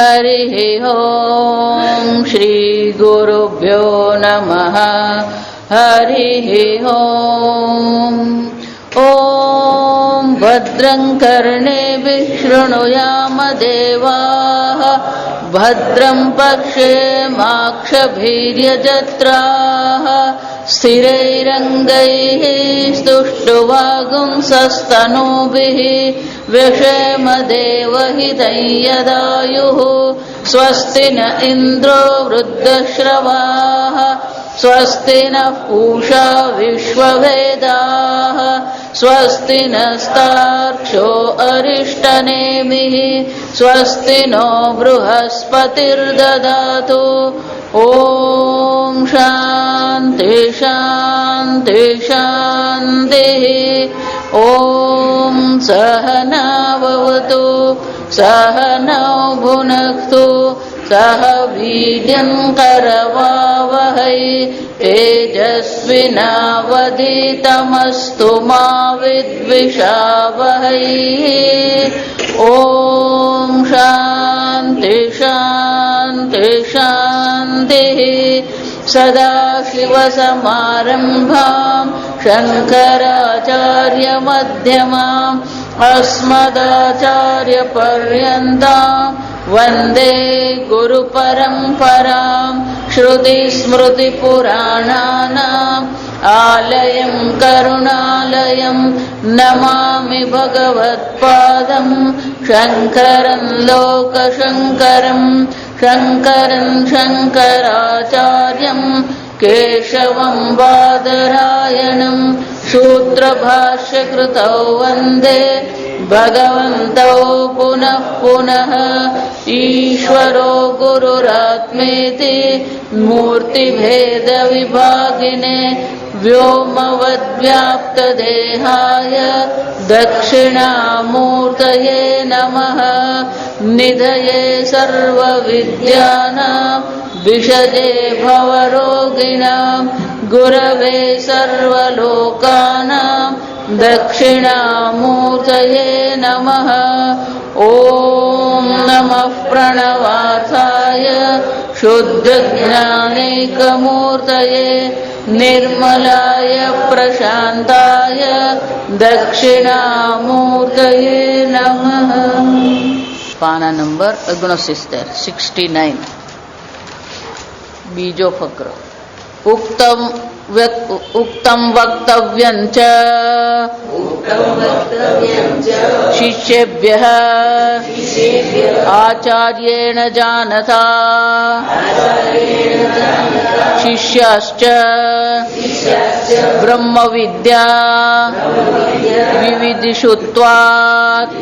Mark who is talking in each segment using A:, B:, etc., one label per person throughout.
A: हरिः ओम् श्री गुरुभ्यो नमः हरिः ओम् ॐ भद्रं कर्णेभिः शृणुयाम देवाः भद्रं पश्येमाक्षभिर्यजत्राः स्थिरैरङ्गैः स्तुष्टुवागुंसस्तनूभिः व्यशेम देवहितं यदायुः स्वस्ति न इन्द्रो वृद्धश्रवाः स्वस्ति नः पूषा विश्ववेदाः स्वस्ति नस्तार्क्ष्यो अरिष्टनेमिः स्वस्ति नो बृहस्पतिर्ददातु ॐ शान्ति शान्ति शान्तिः ॐ सहनाववतु सहनौ भुनक्तु सह वीर्यं करवावहै तेजस्विनावधीतमस्तु मा विद्विषावहै ॐ शान्ति शान्ति शान्तिः सदाशिवसमारम्भां शङ्कराचार्यमध्यमाम् अस्मदाचार्यपर्यन्तां वन्दे गुरुपरम्परां श्रुतिस्मृतिपुराणानाम् आलयं करुणालयं नमामि भगवत्पादं शङ्करं लोकशङ्करं शङ्करं शङ्कराचार्यं केशवं बादरायणं सूत्रभाष्यकृतौ वन्दे भगवन्तौ पुनः पुनः ईश्वरो गुरुरात्मेति मूर्तिभेदविभागिने व्योमवद्व्याप्तदेहाय दक्षिणामूर्तये नमः निधये सर्वविद्यानां विषजे भवरोगिणां गुरवे सर्वलोकानां दक्षिणामूर्तये नमः ॐ नमः प्रणवार्थाय शुद्धज्ञानैकमूर्तये निर्मलाय प्रशान्ताय दक्षिणामूर्तये नमः। पाना नंबर 69 बीजो फक्र उक्तं वक्तव्यं च शिष्येभ्यः आचार्येण जानता शिष्याश्च ब्रह्मविद्या विविदिषुत्वात्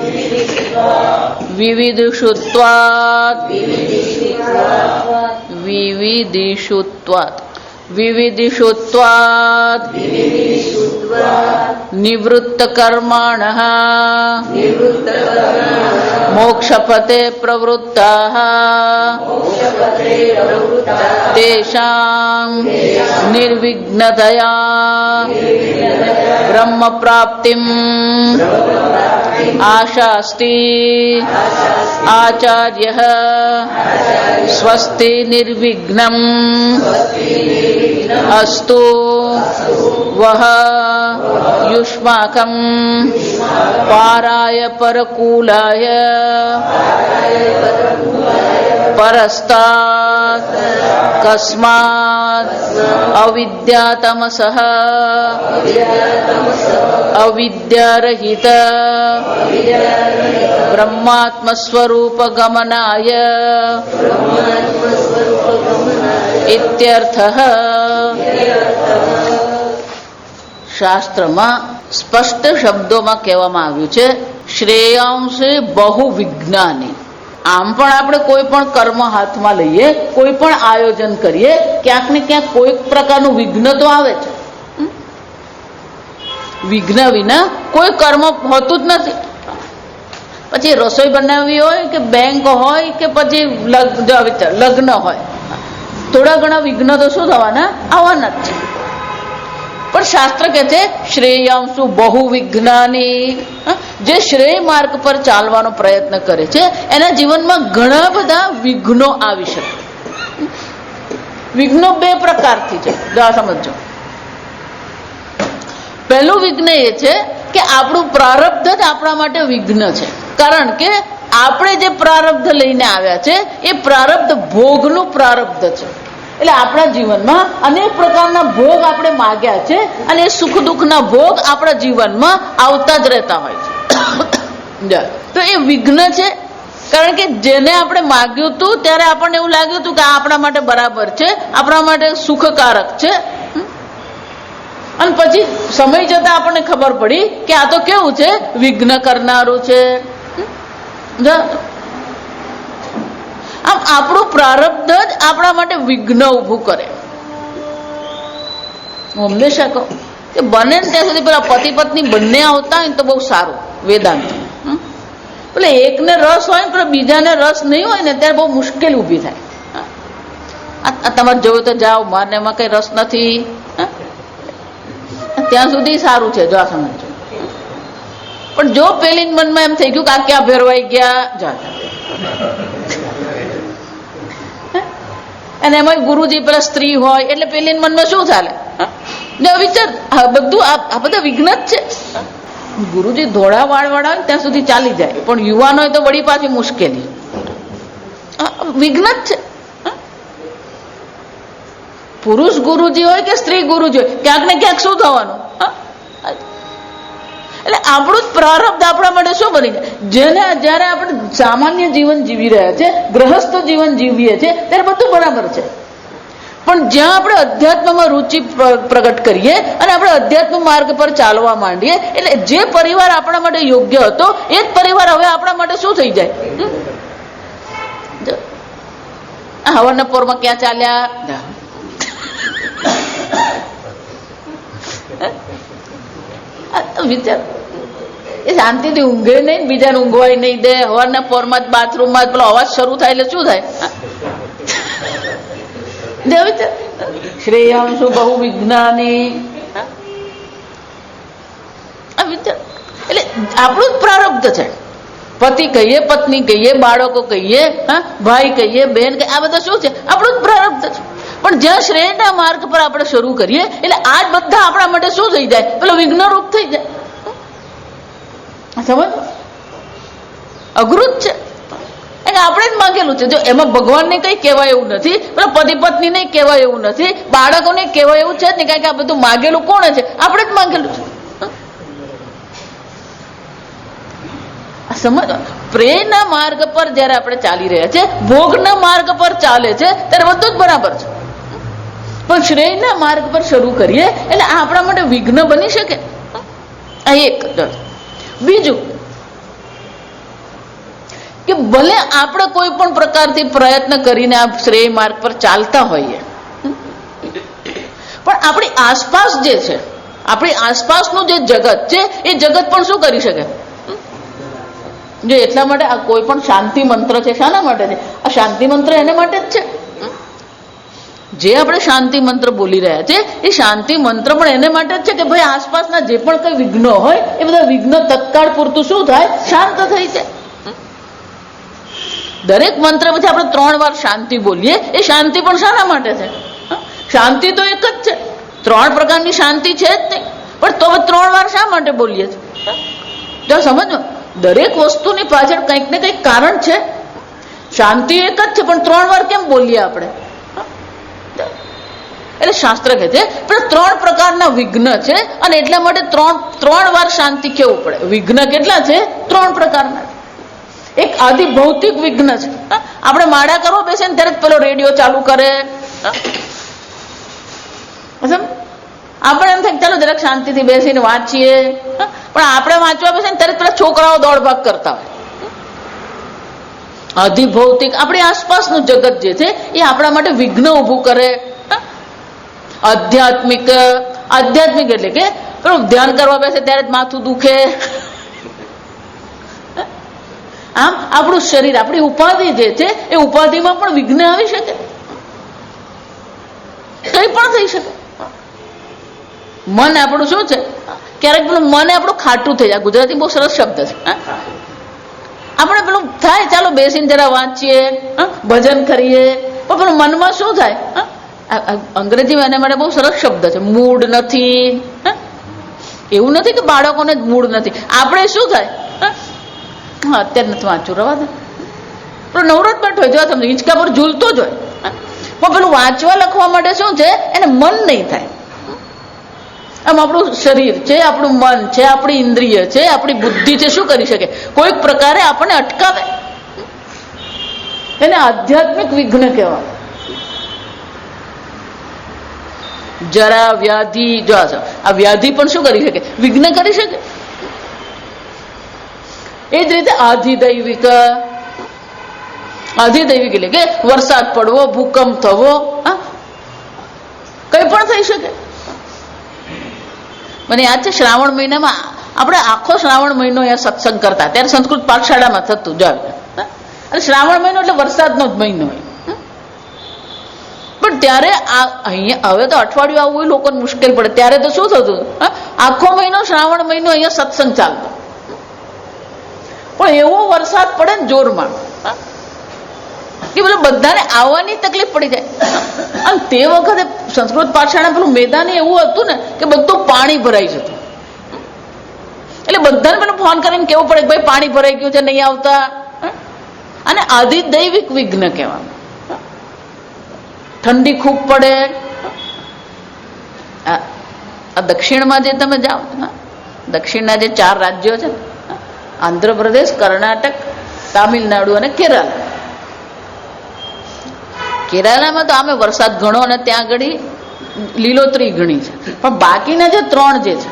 A: निवृत्तकर्माणः मोक्षपथे प्रवृत्ताः तेषां निर्विघ्नतया ब्रह्मप्राप्तिम् आशास्ति आचार्यः स्वस्ति निर्विघ्नम् अस्तु वह युष्माकं पाराय परकूलाय परस्तात् कस्मात् अविद्यातमसः अविद्यारहित ब्रह्मात्मस्वरूपगमनाय इत्यर्थः। શાસ્ત્રમાં સ્પષ્ટ શબ્દોમાં કહેવામાં આવ્યું છે શ્રેયાંશે બહુ વિજ્ઞાની. આમ પણ આપણે કોઈ પણ કર્મ હાથમાં લઈએ, કોઈ પણ આયોજન કરીએ, ક્યાંક ને ક્યાંક કોઈક પ્રકારનું વિઘ્ન તો આવે છે. વિઘ્ન વિના કોઈ કર્મ હોતું જ નથી. પછી રસોઈ બનાવવી હોય કે બેંક હોય કે પછી લગ્ન હોય, થોડા ઘણા વિઘ્ન તો શું થવાના? આવવાના જ છે. પણ શાસ્ત્ર કહે છે શ્રેયાંશુ બહુ વિજ્ઞાની. જે શ્રેય માર્ગ પર ચાલવાનો પ્રયત્ન કરે છે એના જીવનમાં ઘણા બધા વિઘ્નો આવી શકે. વિઘ્નો બે પ્રકારથી છે, સમજો. પહેલું વિઘ્ન એ છે કે આપણું પ્રારબ્ધ જ આપણા માટે વિઘ્ન છે. કારણ કે આપણે જે પ્રારબ્ધ લઈને આવ્યા છે એ પ્રારબ્ધ ભોગનું પ્રારબ્ધ છે. એટલે આપણા જીવનમાં અનેક પ્રકારના ભોગ આપણે માગ્યા છે અને એ સુખ દુઃખના ભોગ આપણા જીવનમાં આવતા જ રહેતા હોય છે. તો એ વિઘ્ન છે. કારણ કે જેને આપણે માગ્યું હતું ત્યારે આપણને એવું લાગ્યું હતું કે આ આપણા માટે બરાબર છે, આપણા માટે સુખકારક છે, અને પછી સમય જતા આપણને ખબર પડી કે આ તો કેવું છે, વિઘ્ન કરનારું છે. આમ આપણું પ્રારબ્ધ જ આપણા માટે વિઘ્ન ઊભું કરે. હું હંમેશા કહું કે બને ને ત્યાં સુધી પેલા પતિ પત્ની બંને આવતા હોય ને તો બહુ સારું. વેદાંત એટલે એકને રસ હોય ને પણ બીજાને રસ નહીં હોય ને ત્યારે બહુ મુશ્કેલ ઊભી થાય. તમારે જોયું તો જાઓ, મારને એમાં કઈ રસ નથી, ત્યાં સુધી સારું છે. જો આ સમજો. પણ જો પેલી મનમાં એમ થઈ ગયું કે આ ક્યાં ભેરવાઈ ગયા, જા અને એમાં ગુરુજી પેલા સ્ત્રી હોય એટલે પેલી મનમાં શું ચાલે? વિચાર, બધું આ બધા વિઘ્ન જ છે. ગુરુજી ધોળા વાળ વાળા હોય ત્યાં સુધી ચાલી જાય, પણ યુવાન હોય તો વળી પાછી મુશ્કેલી. વિઘ્ન જ છે. પુરુષ ગુરુજી હોય કે સ્ત્રી ગુરુજી હોય, ક્યાંક ને ક્યાંક શું થવાનું? એટલે આપણું જ પ્રારબ્ધ આપણા માટે શું બની જાય? જયારે આપણે સામાન્ય જીવન જીવી રહ્યા છે, ગ્રહસ્થ જીવન જીવીએ છીએ, ત્યારે બધું બરાબર છે. પણ જ્યાં આપણે અધ્યાત્મમાં રુચિ પ્રગટ કરીએ અને આપણે અધ્યાત્મ માર્ગ પર ચાલવા માંડીએ, એટલે જે પરિવાર આપણા માટે યોગ્ય હતો એ જ પરિવાર હવે આપણા માટે શું થઈ જાય? હવાના પોરમાં ક્યાં ચાલ્યા? વિચાર, એ શાંતિથી ઊંઘે નહીં, બીજાને ઊંઘવાય નહીં દે. હવારના પોરમાં જ બાથરૂમમાં પેલો અવાજ શરૂ થાય એટલે શું થાય? શ્રેયાંશુ બહુ વિજ્ઞાની. એટલે આપણું જ પ્રારબ્ધ છે. પતિ કહીએ, પત્ની કહીએ, બાળકો કહીએ, ભાઈ કહીએ, બહેન કહીએ, આ બધા શું છે? આપણું જ પ્રારબ્ધ છે. પણ જ્યાં શ્રેયના માર્ગ પર આપણે શરૂ કરીએ એટલે આ જ બધા આપણા માટે શું થઈ જાય? પેલો વિઘ્ન રૂપ થઈ જાય. સમજ? અઘરું જ છે. આપણે જ માંગેલું છે. જો એમાં ભગવાનને કઈ કહેવાય એવું નથી, પેલા પતિ પત્ની ને કહેવાય એવું નથી, બાળકોને કહેવાય એવું છે જ ને. કારણ કે આ બધું માંગેલું કોણે છે? આપણે જ માંગેલું છે. સમજ? પ્રેમના માર્ગ પર જયારે આપણે ચાલી રહ્યા છે, ભોગના માર્ગ પર ચાલે છે, ત્યારે બધું જ બરાબર છે. પણ શ્રેયના માર્ગ પર શરૂ કરીએ એટલે આ આપણા માટે વિઘ્ન બની શકે. આ એક. બીજું કે ભલે આપણે કોઈ પણ પ્રકારથી પ્રયત્ન કરીને આ શ્રેય માર્ગ પર ચાલતા હોઈએ, પણ આપણી આસપાસ જે છે, આપણી આસપાસનું જે જગત છે, એ જગત પણ શું કરી શકે? જો એટલા માટે આ કોઈ પણ શાંતિ મંત્ર છે, શાના માટે છે? આ શાંતિ મંત્ર એને માટે જ છે. જે આપણે શાંતિ મંત્ર બોલી રહ્યા છે એ શાંતિ મંત્ર પણ એને માટે જ છે કે ભાઈ આસપાસના જે પણ કઈ વિઘ્નો હોય એ બધા વિઘ્ન તત્કાળ પૂરતું શું થાય? શાંત થઈ જાય. દરેક મંત્ર પછી આપણે 3 વાર શાંતિ બોલીએ. એ શાંતિ પણ શાના માટે છે? શાંતિ તો એક જ છે. 3 પ્રકારની શાંતિ છે જ નહીં, પણ તો 3 વાર શા માટે બોલીએ છીએ? જો સમજો, દરેક વસ્તુની પાછળ કંઈક ને કંઈક કારણ છે. શાંતિ એક જ છે, પણ 3 વાર કેમ બોલીએ આપણે? એટલે શાસ્ત્ર કહે છે પણ 3 પ્રકારના વિઘ્ન છે અને એટલા માટે 3 વાર શાંતિ કેવું પડે. વિઘ્ન કેટલા છે? 3 પ્રકારના. એક આદિ ભૌતિક વિઘ્ન છે. આપણે માળા કરવા બેસે ને ત્યારે જ પેલો રેડિયો ચાલુ કરે. આપણે એમ થાય ચાલો જરાક શાંતિથી બેસીને વાંચીએ, પણ આપણે વાંચવા બેસે ને ત્યારે પેલા છોકરાઓ દોડ ભાગ કરતા હોય. અધિભૌતિક આપણી આસપાસનું જગત જે છે એ આપણા માટે વિઘ્ન ઊભું કરે. આધ્યાત્મિક એટલે કે પેલું ધ્યાન કરવા બેસે ત્યારે જ માથું દુખે. આમ આપણું શરીર, આપણી ઉપાધિ જે છે એ ઉપાધિમાં પણ વિઘ્ન આવી શકે, કઈ પણ થઈ શકે. મન આપણું શું છે? ક્યારેક પેલું મને આપણું ખાટું થઈ જાય. ગુજરાતી બહુ સરસ શબ્દ છે. આપણે પેલું થાય ચાલો બેસીને જરા વાંચીએ, ભજન કરીએ, પણ પેલું મનમાં શું થાય? અંગ્રેજીમાં એના માટે બહુ સરસ શબ્દ છે, મૂડ નથી. એવું નથી કે બાળકોને જ મૂડ નથી, આપણે શું થાય? અત્યારે નથી વાંચવું, રવા દે. પેલો નવરોત બેઠો હોય, જોવા તમને હિંચકા પર ઝૂલતો જ હોય, પણ પેલું વાંચવા લખવા માટે શું છે? એને મન નહીં થાય. આમ આપણું શરીર છે, આપણું મન છે, આપણી ઇન્દ્રિય છે, આપણી બુદ્ધિ છે, શું કરી શકે? કોઈક પ્રકારે આપણને અટકાવે. એને આધ્યાત્મિક વિઘ્ન કહેવાય. જરા વ્યાધિ, જો આ વ્યાધિ પણ શું કરી શકે? વિઘ્ન કરી શકે. એ જ રીતે આધિદૈવિક, આધિદૈવિક એટલે કે વરસાદ પડવો, ભૂકંપ થવો, કઈ પણ થઈ શકે. મને યાદ છે શ્રાવણ મહિનામાં આપણે આખો શ્રાવણ મહિનો અહીંયા સત્સંગ કરતા, ત્યારે સંસ્કૃત પાઠશાળામાં થતું જ. અને શ્રાવણ મહિનો એટલે વરસાદનો જ મહિનો હોય. પણ ત્યારે અહીંયા હવે તો અઠવાડિયું આવવું લોકોને મુશ્કેલ પડે. ત્યારે તો શું થતું? આખો મહિનો શ્રાવણ મહિનો અહીંયા સત્સંગ ચાલતો, પણ એવો વરસાદ પડે ને જોરમાં કે પેલું બધાને આવવાની તકલીફ પડી જાય. અને તે વખતે સંસ્કૃત પાઠશાળા પેલું મેદાન એવું હતું ને કે બધું પાણી ભરાઈ જતું. એટલે બધાને પેલું ફોન કરીને કેવું પડે કે ભાઈ પાણી ભરાઈ ગયું છે, નહીં આવતા. અને આધિદૈવિક વિઘ્ન કહેવાય. ઠંડી ખૂબ પડે. આ દક્ષિણમાં જે તમે જાઓ, દક્ષિણના જે 4 રાજ્યો છે, આંધ્રપ્રદેશ, કર્ણાટક, તામિલનાડુ અને કેરળ. કેરાલામાં તો આમે વરસાદ ઘણો અને ત્યાં આગળ લીલોતરી ઘણી છે. પણ બાકીના જે 3 જે છે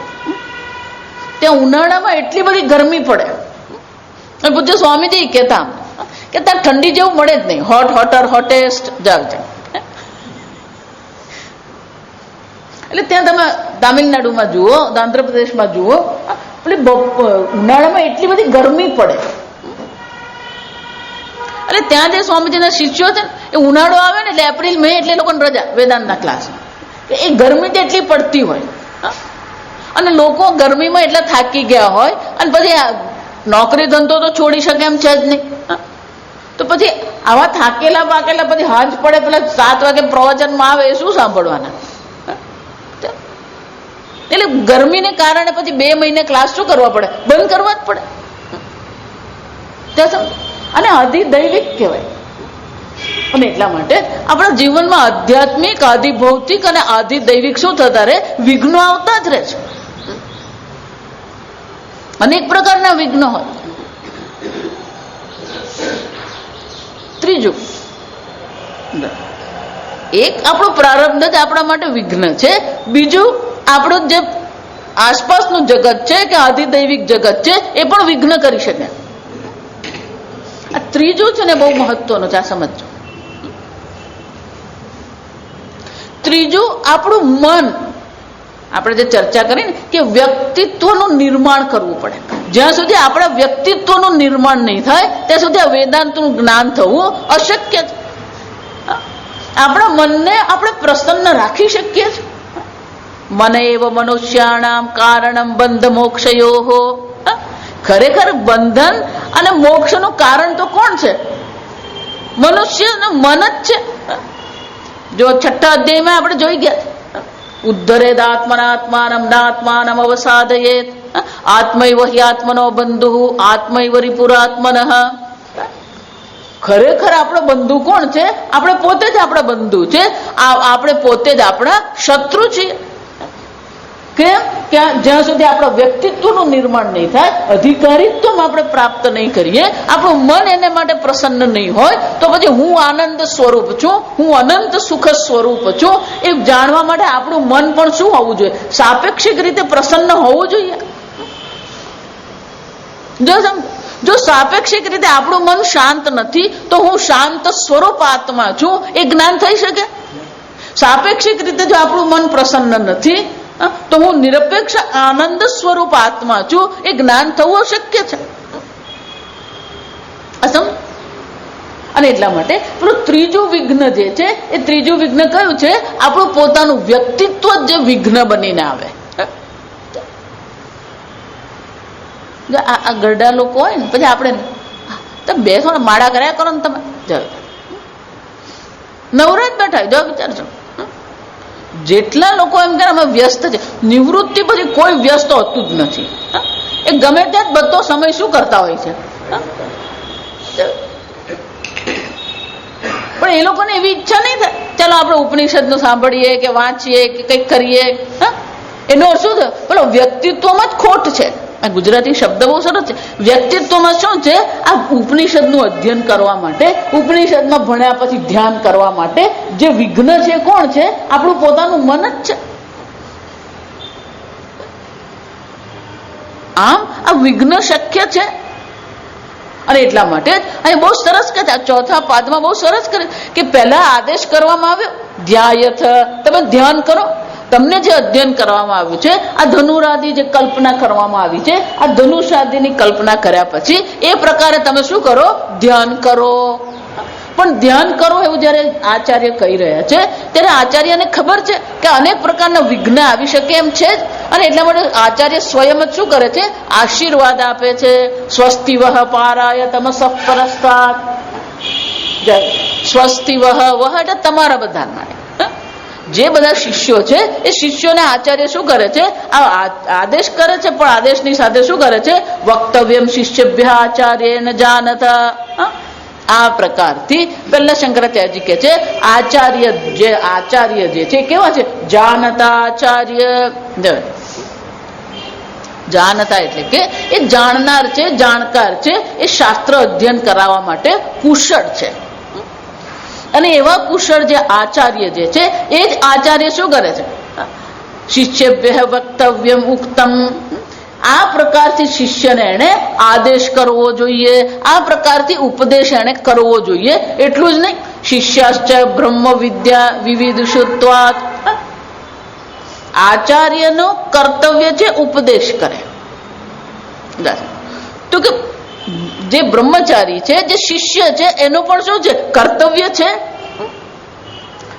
A: ત્યાં ઉનાળામાં એટલી બધી ગરમી પડે. પૂજ્ય સ્વામીજી કહેતા કે ત્યાં ઠંડી જેવું મળે જ નહીં. હોટ હોટર હોટેસ્ટ જાગ છે. એટલે ત્યાં તમે તામિલનાડુમાં જુઓ, આંધ્રપ્રદેશમાં જુઓ, પેલી ઉનાળામાં એટલી બધી ગરમી પડે. એટલે ત્યાં જે સ્વામીજીના શિષ્યો છે ને, એ ઉનાળો આવે ને એટલે એપ્રિલ મે એટલે લોકોને રજા વેદાંતના ક્લાસમાં. એ ગરમી જ એટલી પડતી હોય અને લોકો ગરમીમાં એટલા થાકી ગયા હોય અને પછી નોકરી ધંધો તો છોડી શકે એમ છે જ નહીં. તો પછી આવા થાકેલા પાકેલા પછી હાજ પડે પેલા 7 વાગે પ્રવચનમાં આવે, એ શું સાંભળવાના? એટલે ગરમીને કારણે પછી 2 મહિને ક્લાસ શું કરવા પડે? બંધ કરવા જ પડે. અને આધિદૈવિક કહેવાય. અને એટલા માટે આપણા જીવનમાં આધ્યાત્મિક, આધિભૌતિક અને આધિદૈવિક શું થતા રહે? વિઘ્નો આવતા જ રહે છે. અનેક પ્રકારના વિઘ્નો હોય. ત્રીજું, એક આપણો પ્રારબ્ધ જ આપણા માટે વિઘ્ન છે. બીજું આપણું જે આસપાસનું જગત છે કે આધિદૈવિક જગત છે એ પણ વિઘ્ન કરી શકે. આ ત્રીજું છે ને બહુ મહત્વનું છે, આ સમજો. ત્રીજું આપણું મન. આપણે જે ચર્ચા કરી ને કે વ્યક્તિત્વનું નિર્માણ કરવું પડે. જ્યાં સુધી આપણા વ્યક્તિત્વનું નિર્માણ નહીં થાય ત્યાં સુધી આ વેદાંતનું જ્ઞાન થવું અશક્ય છે. આપણા મનને આપણે પ્રસન્ન રાખી શકીએ છીએ. મને એવ મનુષ્યાણામ કારણમ બંધ મોક્ષયોહો. ખરેખર બંધન અને મોક્ષનું કારણ તો કોણ છે? મનુષ્યનું મન જ છે. જો 6ઠા અધ્યાયમાં આપણે જોઈ ગયા, ઉદ્ધરેદ આત્મનાત્માનમ નાત્માનમ અવસાદયેત આત્મૈવ હિ આત્મનો બંધુ આત્મૈવ રિપુરાત્મનઃ. ખરેખર આપણો બંધુ કોણ છે? આપણે પોતે જ આપણા બંધુ છે. આપણે પોતે જ આપણા શત્રુ છીએ. કેમ? કે જ્યાં સુધી આપણા વ્યક્તિત્વનું નિર્માણ નહીં થાય, અધિકારીત્વ આપણે પ્રાપ્ત નહીં કરીએ, આપણું મન એને માટે પ્રસન્ન નહીં હોય, તો પછી હું આનંદ સ્વરૂપ છું, હું અનંત સુખ સ્વરૂપ છું, એ જાણવા માટે આપણું મન પણ શું હોવું જોઈએ? સાપેક્ષિક રીતે પ્રસન્ન હોવું જોઈએ. જો સાપેક્ષિક રીતે આપણું મન શાંત નથી તો હું શાંત સ્વરૂપ આત્મા છું, એ જ્ઞાન થઈ શકે? સાપેક્ષિક રીતે જો આપણું મન પ્રસન્ન નથી તો હું નિરપેક્ષ આનંદ સ્વરૂપ આત્મા છું, એ જ્ઞાન થવું શક્ય છે. અને એટલા માટે પેલું ત્રીજું વિઘ્ન જે છે, એ ત્રીજું વિઘ્ન કયું છે? આપણું પોતાનું વ્યક્તિત્વ જે વિઘ્ન બનીને આવે. જો આ ગરડા લોકો હોય ને પછી આપણે તમે બેસો ને માળા કર્યા કરો ને તમે જાઓ નવરાજ બેઠા જો વિચારજો. જેટલા લોકો એમ કે અમે વ્યસ્ત છે, નિવૃત્તિ પછી કોઈ વ્યસ્ત હોતું જ નથી. એ ગમે ત્યાં જ બધો સમય શું કરતા હોય છે. પણ એ લોકોને એવી ઈચ્છા નહીં થાય ચાલો આપણે ઉપનિષદનું સાંભળીએ કે વાંચીએ કે કંઈક કરીએ. એનો અર્થ શું થયો? પેલો વ્યક્તિત્વમાં જ ખોટ છે. આ ગુજરાતી શબ્દ બહુ સરસ છે. વ્યક્તિત્વમાં શું છે? આ ઉપનિષદનું અધ્યયન કરવા માટે, ઉપનિષદમાં ભણ્યા પછી ધ્યાન કરવા માટે જે વિઘ્ન છે કોણ છે? આપણું પોતાનું મન જ છે. આમ આ વિઘ્ન શક્ય છે. અને એટલા માટે અહીં બહુ સરસ કહે છે, આ ચોથા પાદમાં બહુ સરસ કરે કે પહેલા આદેશ કરવામાં આવ્યો ધ્યાયથ, તમે ધ્યાન કરો. તમને જે અધ્યયન કરવામાં આવ્યું છે, આ ધનુરાદિ જે કલ્પના કરવામાં આવી છે, આ ધનુષાદિની કલ્પના કર્યા પછી એ પ્રકારે તમે શું કરો? ધ્યાન કરો. પણ ધ્યાન કરો એવું જયારે આચાર્ય કહી રહ્યા છે ત્યારે આચાર્યને ખબર છે કે અનેક પ્રકારના વિઘ્ન આવી શકે એમ છે જ. અને એટલા માટે આચાર્ય સ્વયં જ શું કરે છે? આશીર્વાદ આપે છે. સ્વસ્તિ વહ પારાય તમસઃ પરસ્તાત. સ્વસ્તિ વહ એટલે તમારા બધા માટે. જે બધા શિષ્યો છે એ શિષ્યોને આચાર્ય શું કરે છે? આદેશ કરે છે. પણ આદેશની સાથે શું કરે છે? વક્તવ્યમ શિષ્યભ્ય આચાર્યેન જાનતા. આ પ્રકારથી પહેલા શંકરાચાર્યજી કે છે આચાર્ય જે છે કેવા છે? જાનતા આચાર્ય. જાનતા એટલે કે એ જાણનાર છે, જાણકાર છે, એ શાસ્ત્ર અધ્યયન કરાવવા માટે કુશળ છે. અને એવા કુશળ જે આચાર્ય જે છે એ જ આચાર્ય શું કરે છે? શિષ્યભ્ય વક્તવ્યમ ઉક્તમ. આ પ્રકારથી શિષ્યને એને આદેશ કરવો જોઈએ, આ પ્રકારથી ઉપદેશ એને કરવો જોઈએ. એટલું જ નહીં, શિષ્યાશ્ચ બ્રહ્મ વિદ્યા વિવિધુષત્વાત. આચાર્યનો કર્તવ્ય છે ઉપદેશ કરે. તો કે જે બ્રહ્મચારી છે, જે શિષ્ય છે, એનો પણ શું છે? કર્તવ્ય છે.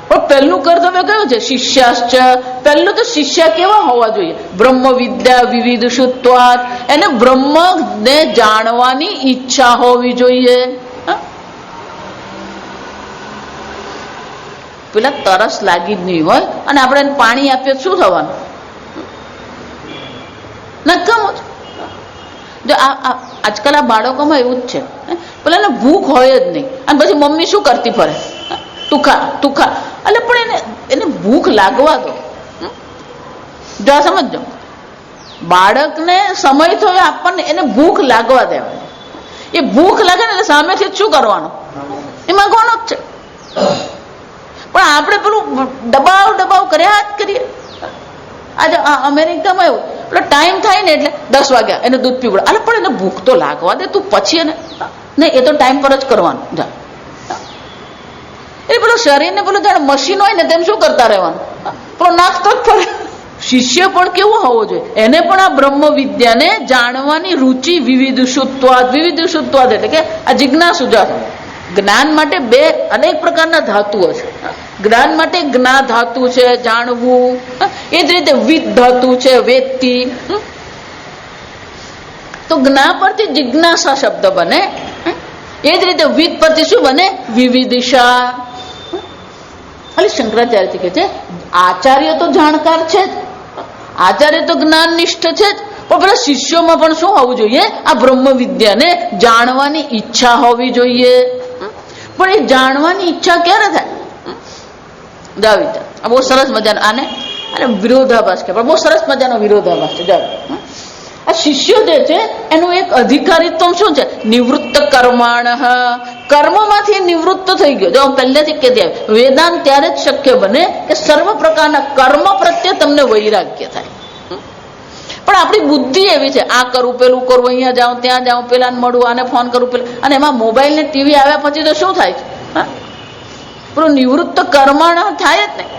A: પણ પહેલું કર્તવ્ય કયું છે? શિષ્યાશ્ચ. પહેલું તો શિષ્ય કેવા હોવા જોઈએ? બ્રહ્મ વિદ્યા વિવિધુષત્વાત. એને બ્રહ્મને જાણવાની ઈચ્છા હોવી જોઈએ. પેલા તરસ લાગી જ નહીં હોય અને આપણે એને પાણી આપીએ શું થવાનું? નકામું જ. જો આજકાલ આ બાળકોમાં એવું જ છે. પેલા એને ભૂખ હોય જ નહીં અને પછી મમ્મી શું કરતી ફરે? તું ખા. એટલે પણ એને ભૂખ લાગવા દો. જો આ સમજો, બાળકને સમય થયો આપણને, એને ભૂખ લાગવા દેવાની. એ ભૂખ લાગે ને એટલે સામેથી શું કરવાનું? એ માંગવાનો જ છે. પણ આપણે પેલું દબાવ કર્યા જ કરીએ. આજે અમેરિકામાં એવું પેલો ટાઈમ થાય ને એટલે 10 વાગ્યા એને દૂધ પીવડે. અરે પણ એને ભૂખ તો લાગવા દે તું, પછી એને નહીં, એ તો ટાઈમ પર જ કરવાનું. જા એટલે પેલું શરીરને પેલું જાણે મશીન હોય ને તેમ શું કરતા રહેવાનું? પેલો નાખતો જ ફરે. શિષ્ય પણ કેવું હોવો જોઈએ? એને પણ આ બ્રહ્મ વિદ્યાને જાણવાની રુચિ. વિવિધુષત્વાદ એટલે કે આ જિજ્ઞાસુ. જ્ઞાન માટે અનેક પ્રકારના ધાતુઓ છે. જ્ઞાન માટે જ્ઞા ધાતુ છે, જાણવું. એ જ રીતે વિદ ધાતુ છે, વેત્તી. તો જ્ઞા પરથી જિજ્ઞાસા શબ્દ બને. એ જ રીતે વિદ પરથી શું બને? વિવિદિશા. એટલે શંકરાચાર્ય કહે છે આચાર્ય તો જાણકાર છે જ, આચાર્ય તો જ્ઞાન નિષ્ઠ છે જ, પણ પેલા શિષ્યોમાં પણ શું હોવું જોઈએ? આ બ્રહ્મ વિદ્યાને જાણવાની ઈચ્છા હોવી જોઈએ. પણ એ જાણવાની ઈચ્છા ક્યારે થાય? વિચાર બહુ સરસ મજાનો આને વિરોધાભાસ કે, પણ બહુ સરસ મજાનો વિરોધાભાસ છે. આ શિષ્યો જે છે એનું એક અધિકારીત્વ શું છે? નિવૃત્ત કર્માણ. કર્મમાંથી નિવૃત્ત થઈ ગયો. જો પહેલેથી કહેતી આવી, વેદાંત ત્યારે જ શક્ય બને કે સર્વ પ્રકારના કર્મ પ્રત્યે તમને વૈરાગ્ય થાય. પણ આપણી બુદ્ધિ એવી છે, આ કરું, પેલું કરું, અહીંયા જાઉં, ત્યાં જાઉં, પેલાને મળું, આને ફોન કરું, પેલા. અને એમાં મોબાઈલ ને ટીવી આવ્યા પછી તો શું થાય છે? પેલું નિવૃત્ત કર્મણ થાય જ નહીં.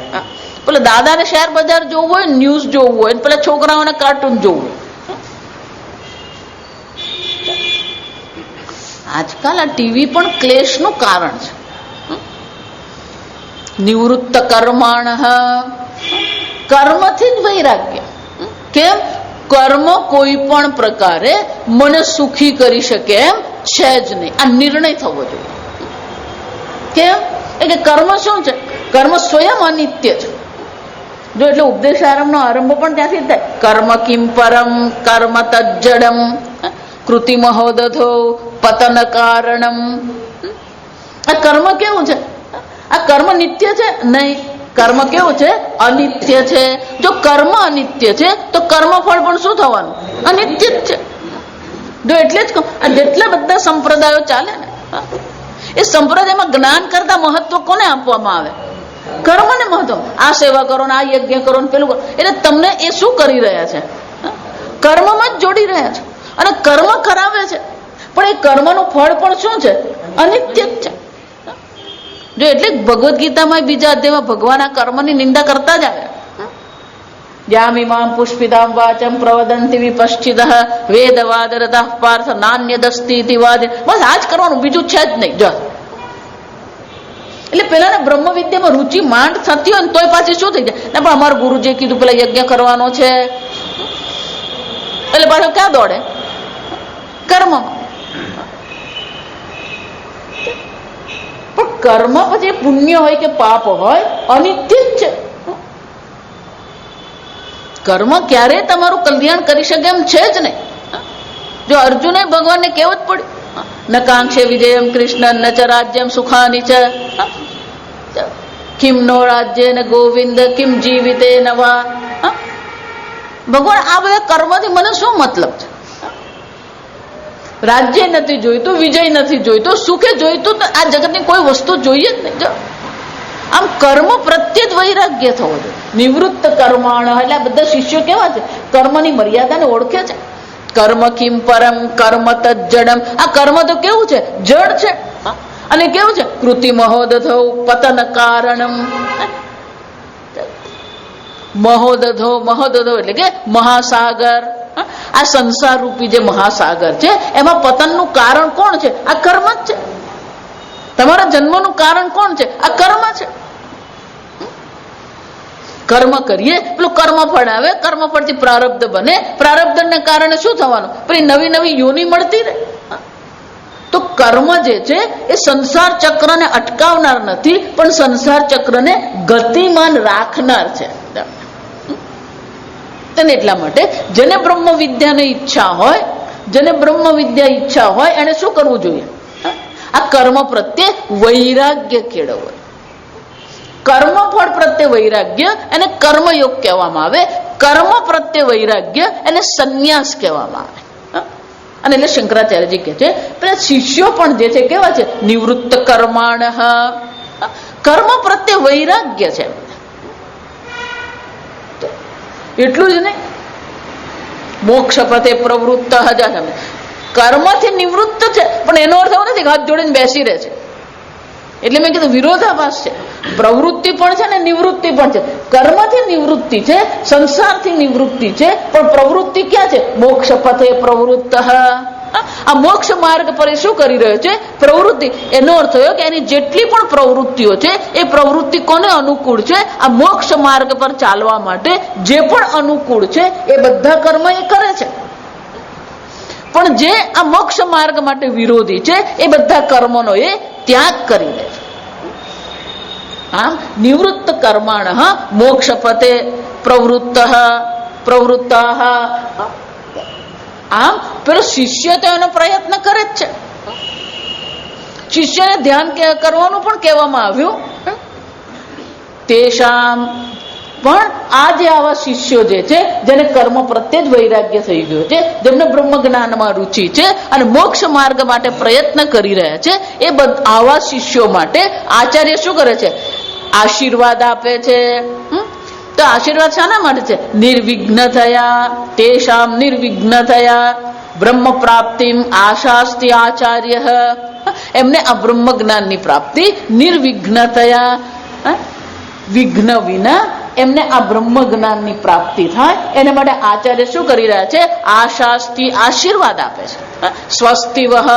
A: પેલા દાદાને શેર બજાર જોવું હોય, ન્યૂઝ જોવું હોય, પેલા છોકરાઓને કાર્ટૂન જોવું હોય. આજકાલ આ ટીવી પણ ક્લેશનું કારણ છે. નિવૃત્ત કર્મણ, કર્મથી જ વૈરાગ્ય. કેમ? કર્મ કોઈ પણ પ્રકારે મને સુખી કરી શકે એમ છે જ નહીં. આ નિર્ણય થવો જોઈએ. કેમ? એટલે કર્મ શું છે? કર્મ સ્વયં અનિત્ય છે. જો એટલે ઉપદેશારંભનો આરંભ પણ ત્યાંથી જ થાય. કર્મ કિમ પરમ કર્મ તજ્જડમ કૃતિ મહોદધો પતન કારણમ. આ કર્મ કેવું છે? આ કર્મ નિત્ય છે? નહીં. કર્મ કેવું છે? અનિત્ય છે. જો કર્મ અનિત્ય છે તો કર્મફળ પણ શું થવાનું? અનિત્ય જ છે. જો એટલે જ કહું, આ જેટલા બધા સંપ્રદાયો ચાલે ને, એ સંપ્રદાયમાં જ્ઞાન કરતા મહત્વ કોને આપવામાં આવે? કર્મને મહત્વ. આ સેવા કરો ને, આ યજ્ઞ કરો ને, પેલું કરો. એટલે તમને એ શું કરી રહ્યા છે? કર્મમાં જ જોડી રહ્યા છે અને કર્મ કરાવે છે. પણ એ કર્મનું ફળ પણ શું છે? અનિત્ય જ છે. જો એટલે ભગવદ્ ગીતામાં બીજા અધ્યાયમાં ભગવાન આ કર્મની નિંદા કરતા જ આવે. યામિમામ પુષ્પિતામ વાચમ પ્રવદંતિ વિપશ્ચિતઃ વેદવાદરતઃ પાર્થ નાન્યદસ્તિ વાદ. બસ આ જ કરવાનું, બીજું છે જ નહીં. જો એટલે પેલા બ્રહ્મ વિદ્યામાં રુચિ માંડ થતી હોય ને તોય પાછી શું થઈ જાય? ના પણ અમારું ગુરુજીએ કીધું પેલા યજ્ઞ કરવાનો છે, એટલે પાછો ક્યાં દોડે? કર્મમાં. પણ કર્મ પછી પુણ્ય હોય કે પાપ હોય, અનિત્ય જ છે. કર્મ ક્યારેય તમારું કલ્યાણ કરી શકે એમ છે જ નહીં. જો અર્જુને ભગવાનને કેવું જ પડ્યું, ન કાંક્ષે વિજયમ કૃષ્ણ ન ચ રાજ્યમ સુખાની ચ કિમ નો રાજ્ય ને ગોવિંદ કિમ જીવિતે નવા. ભગવાન આ બધા કર્મથી મને શું મતલબ છે? રાજ્ય નથી જોઈતું, વિજય નથી જોઈતો, સુખે જોઈતું, આ જગતની કોઈ વસ્તુ જોઈએ જ નહીં. આમ કર્મ પ્રત્યે જ વૈરાગ્ય થવો જોઈએ. નિવૃત્ત કર્માણ. એટલે આ બધા શિષ્યો કેવા છે? કર્મની મર્યાદાને ઓળખે છે. કર્મ કિમ પરમ કર્મ તજ્જડમ. આ કર્મ તો કેવું છે? જડ છે. અને કેવું છે? કૃતિ મહોદધો પતન કારણમ. મહોદધો, મહોદધો એટલે કે મહાસાગર. આ સંસાર રૂપી જે મહાસાગર છે એમાં પતનનું કારણ કોણ છે? આ કર્મ જ છે. તમારા જન્મનું કારણ કોણ છે? આ કર્મ છે. કર્મ કરીએ પેલું કર્મ ફળ આવે, કર્મ ફળથી પ્રારબ્ધ બને, પ્રારબ્ધને કારણે શું થવાનું? પેલી નવી નવી યોની મળતી રહે. તો કર્મ જે છે એ સંસાર ચક્રને અટકાવનાર નથી, પણ સંસાર ચક્રને ગતિમાન રાખનાર છે. એટલા માટે જેને બ્રહ્મ વિદ્યાની ઈચ્છા હોય, જેને બ્રહ્મ વિદ્યા ઈચ્છા હોય એને શું કરવું જોઈએ? આ કર્મ પ્રત્યે વૈરાગ્ય કેળવવું. કર્મફળ પ્રત્યે વૈરાગ્ય એને કર્મયોગ કહેવામાં આવે. કર્મ પ્રત્યે વૈરાગ્ય એને સંન્યાસ કહેવામાં આવે. અને એટલે શંકરાચાર્યજી કહે છે પેલા શિષ્યો પણ જે છે કેવા છે? નિવૃત્ત કર્માણ. કર્મ પ્રત્યે વૈરાગ્ય છે. એટલું જ નહીં, મોક્ષ પથે પ્રવૃત્ત હજાર. કર્મથી નિવૃત્ત છે પણ એનો અર્થ એવો નથી કે હાથ જોડીને બેસી રહે છે. એટલે મેં કીધું વિરોધાભાસ છે. પ્રવૃત્તિ પણ છે ને નિવૃત્તિ પણ છે. કર્મથી નિવૃત્તિ છે, સંસારથી નિવૃત્તિ છે, પણ પ્રવૃત્તિ ક્યાં છે? મોક્ષ પથે પ્રવૃત્ત. આ મોક્ષ માર્ગ પર શું કરી રહ્યો છે? પ્રવૃત્તિ. એનો અર્થ થયો કે એની જેટલી પણ પ્રવૃત્તિઓ છે એ પ્રવૃત્તિ કોને અનુકૂળ છે? આ મોક્ષ માર્ગ પર ચાલવા માટે જે પણ અનુકૂળ છે એ બધા કર્મ એ કરે છે. પણ જે આ મોક્ષ માર્ગ માટે વિરોધી છે એ બધા કર્મનો એ ત્યાગ કરી દે છે. આમ નિવૃત્ત કર્માણ મોક્ષ પથે પ્રવૃત્ત પ્રવૃત્તા. આમ પેલો શિષ્ય તો એનો પ્રયત્ન કરે જ છે. શિષ્યને ધ્યાન કરવાનું પણ કહેવામાં આવ્યું. તેશામ પણ આ જે આવા શિષ્યો જે છે જેને કર્મ પ્રત્યે જ વૈરાગ્ય થઈ ગયો છે, જેમને બ્રહ્મ જ્ઞાનમાં રુચિ છે અને મોક્ષ માર્ગ માટે પ્રયત્ન કરી રહ્યા છે, એ આવા શિષ્યો માટે આચાર્ય શું કરે છે? આશીર્વાદ આપે છે. તો આશીર્વાદ શાના માટે છે? નિર્વિઘ્ન થયા. તેશામ નિર્વિઘ્ન થયા બ્રહ્મ પ્રાપ્તિમ આશાસ્તિ આચાર્ય. એમને આ બ્રહ્મ જ્ઞાનની પ્રાપ્તિ નિર્વિઘ્ન થયા, વિઘ્ન વિના એમને આ બ્રહ્મ જ્ઞાનની પ્રાપ્તિ થાય એના માટે આચાર્ય શું કરી રહ્યા છે? આશાસ્તિ આશીર્વાદ આપે છે. સ્વસ્તિ વહ,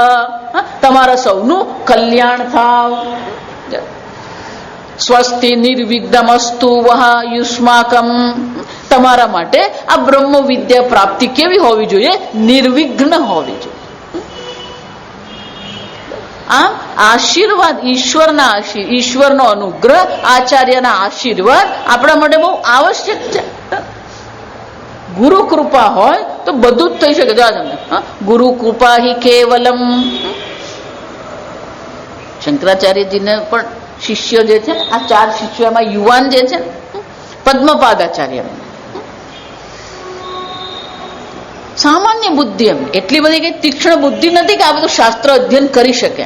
A: તમારા સૌનું કલ્યાણ થાવ. સ્વસ્તિ નિર્વિઘ્નમસ્તુ વહ યુષ્માકમ. તમારા માટે આ બ્રહ્મ વિદ્યા પ્રાપ્તિ કેવી હોવી જોઈએ? નિર્વિઘ્ન હોવી જોઈએ. આમ આશીર્વાદ, ઈશ્વરનો અનુગ્રહ, આચાર્યના આશીર્વાદ આપણા માટે બહુ આવશ્યક છે. ગુરુ કૃપા હોય તો બધું જ થઈ શકે. ગુરુ કૃપા હિ કેવલમ. શંકરાચાર્યજીને પણ શિષ્ય જે છે, આ 4 શિષ્યોમાં યુવાન જે છે પદ્મપાદાચાર્ય, સામાન્ય બુદ્ધિ, એમ એટલી બધી કઈ તીક્ષ્ણ બુદ્ધિ નથી કે આ બધું શાસ્ત્ર અધ્યયન કરી શકે.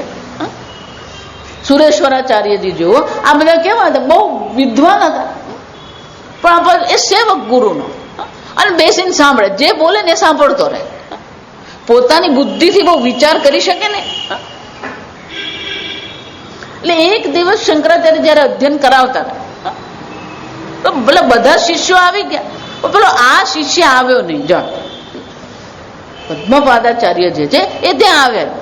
A: સુરેશ્વરાચાર્યજી જુઓ, આ બધા કેવા હતા? બહુ વિદ્વાન હતા, પણ એ સેવક ગુરુનો, અને બેસીને સાંભળે, જે બોલે ને એ સાંભળતો રહે. પોતાની બુદ્ધિથી બહુ વિચાર કરી શકે ને. એટલે એક દિવસ શંકરાચાર્ય જયારે અધ્યયન કરાવતા તો બધા શિષ્યો આવી ગયા, પેલો આ શિષ્ય આવ્યો નહીં. જાણ પદ્મપાદાચાર્ય જે છે એ ત્યાં આવ્યા.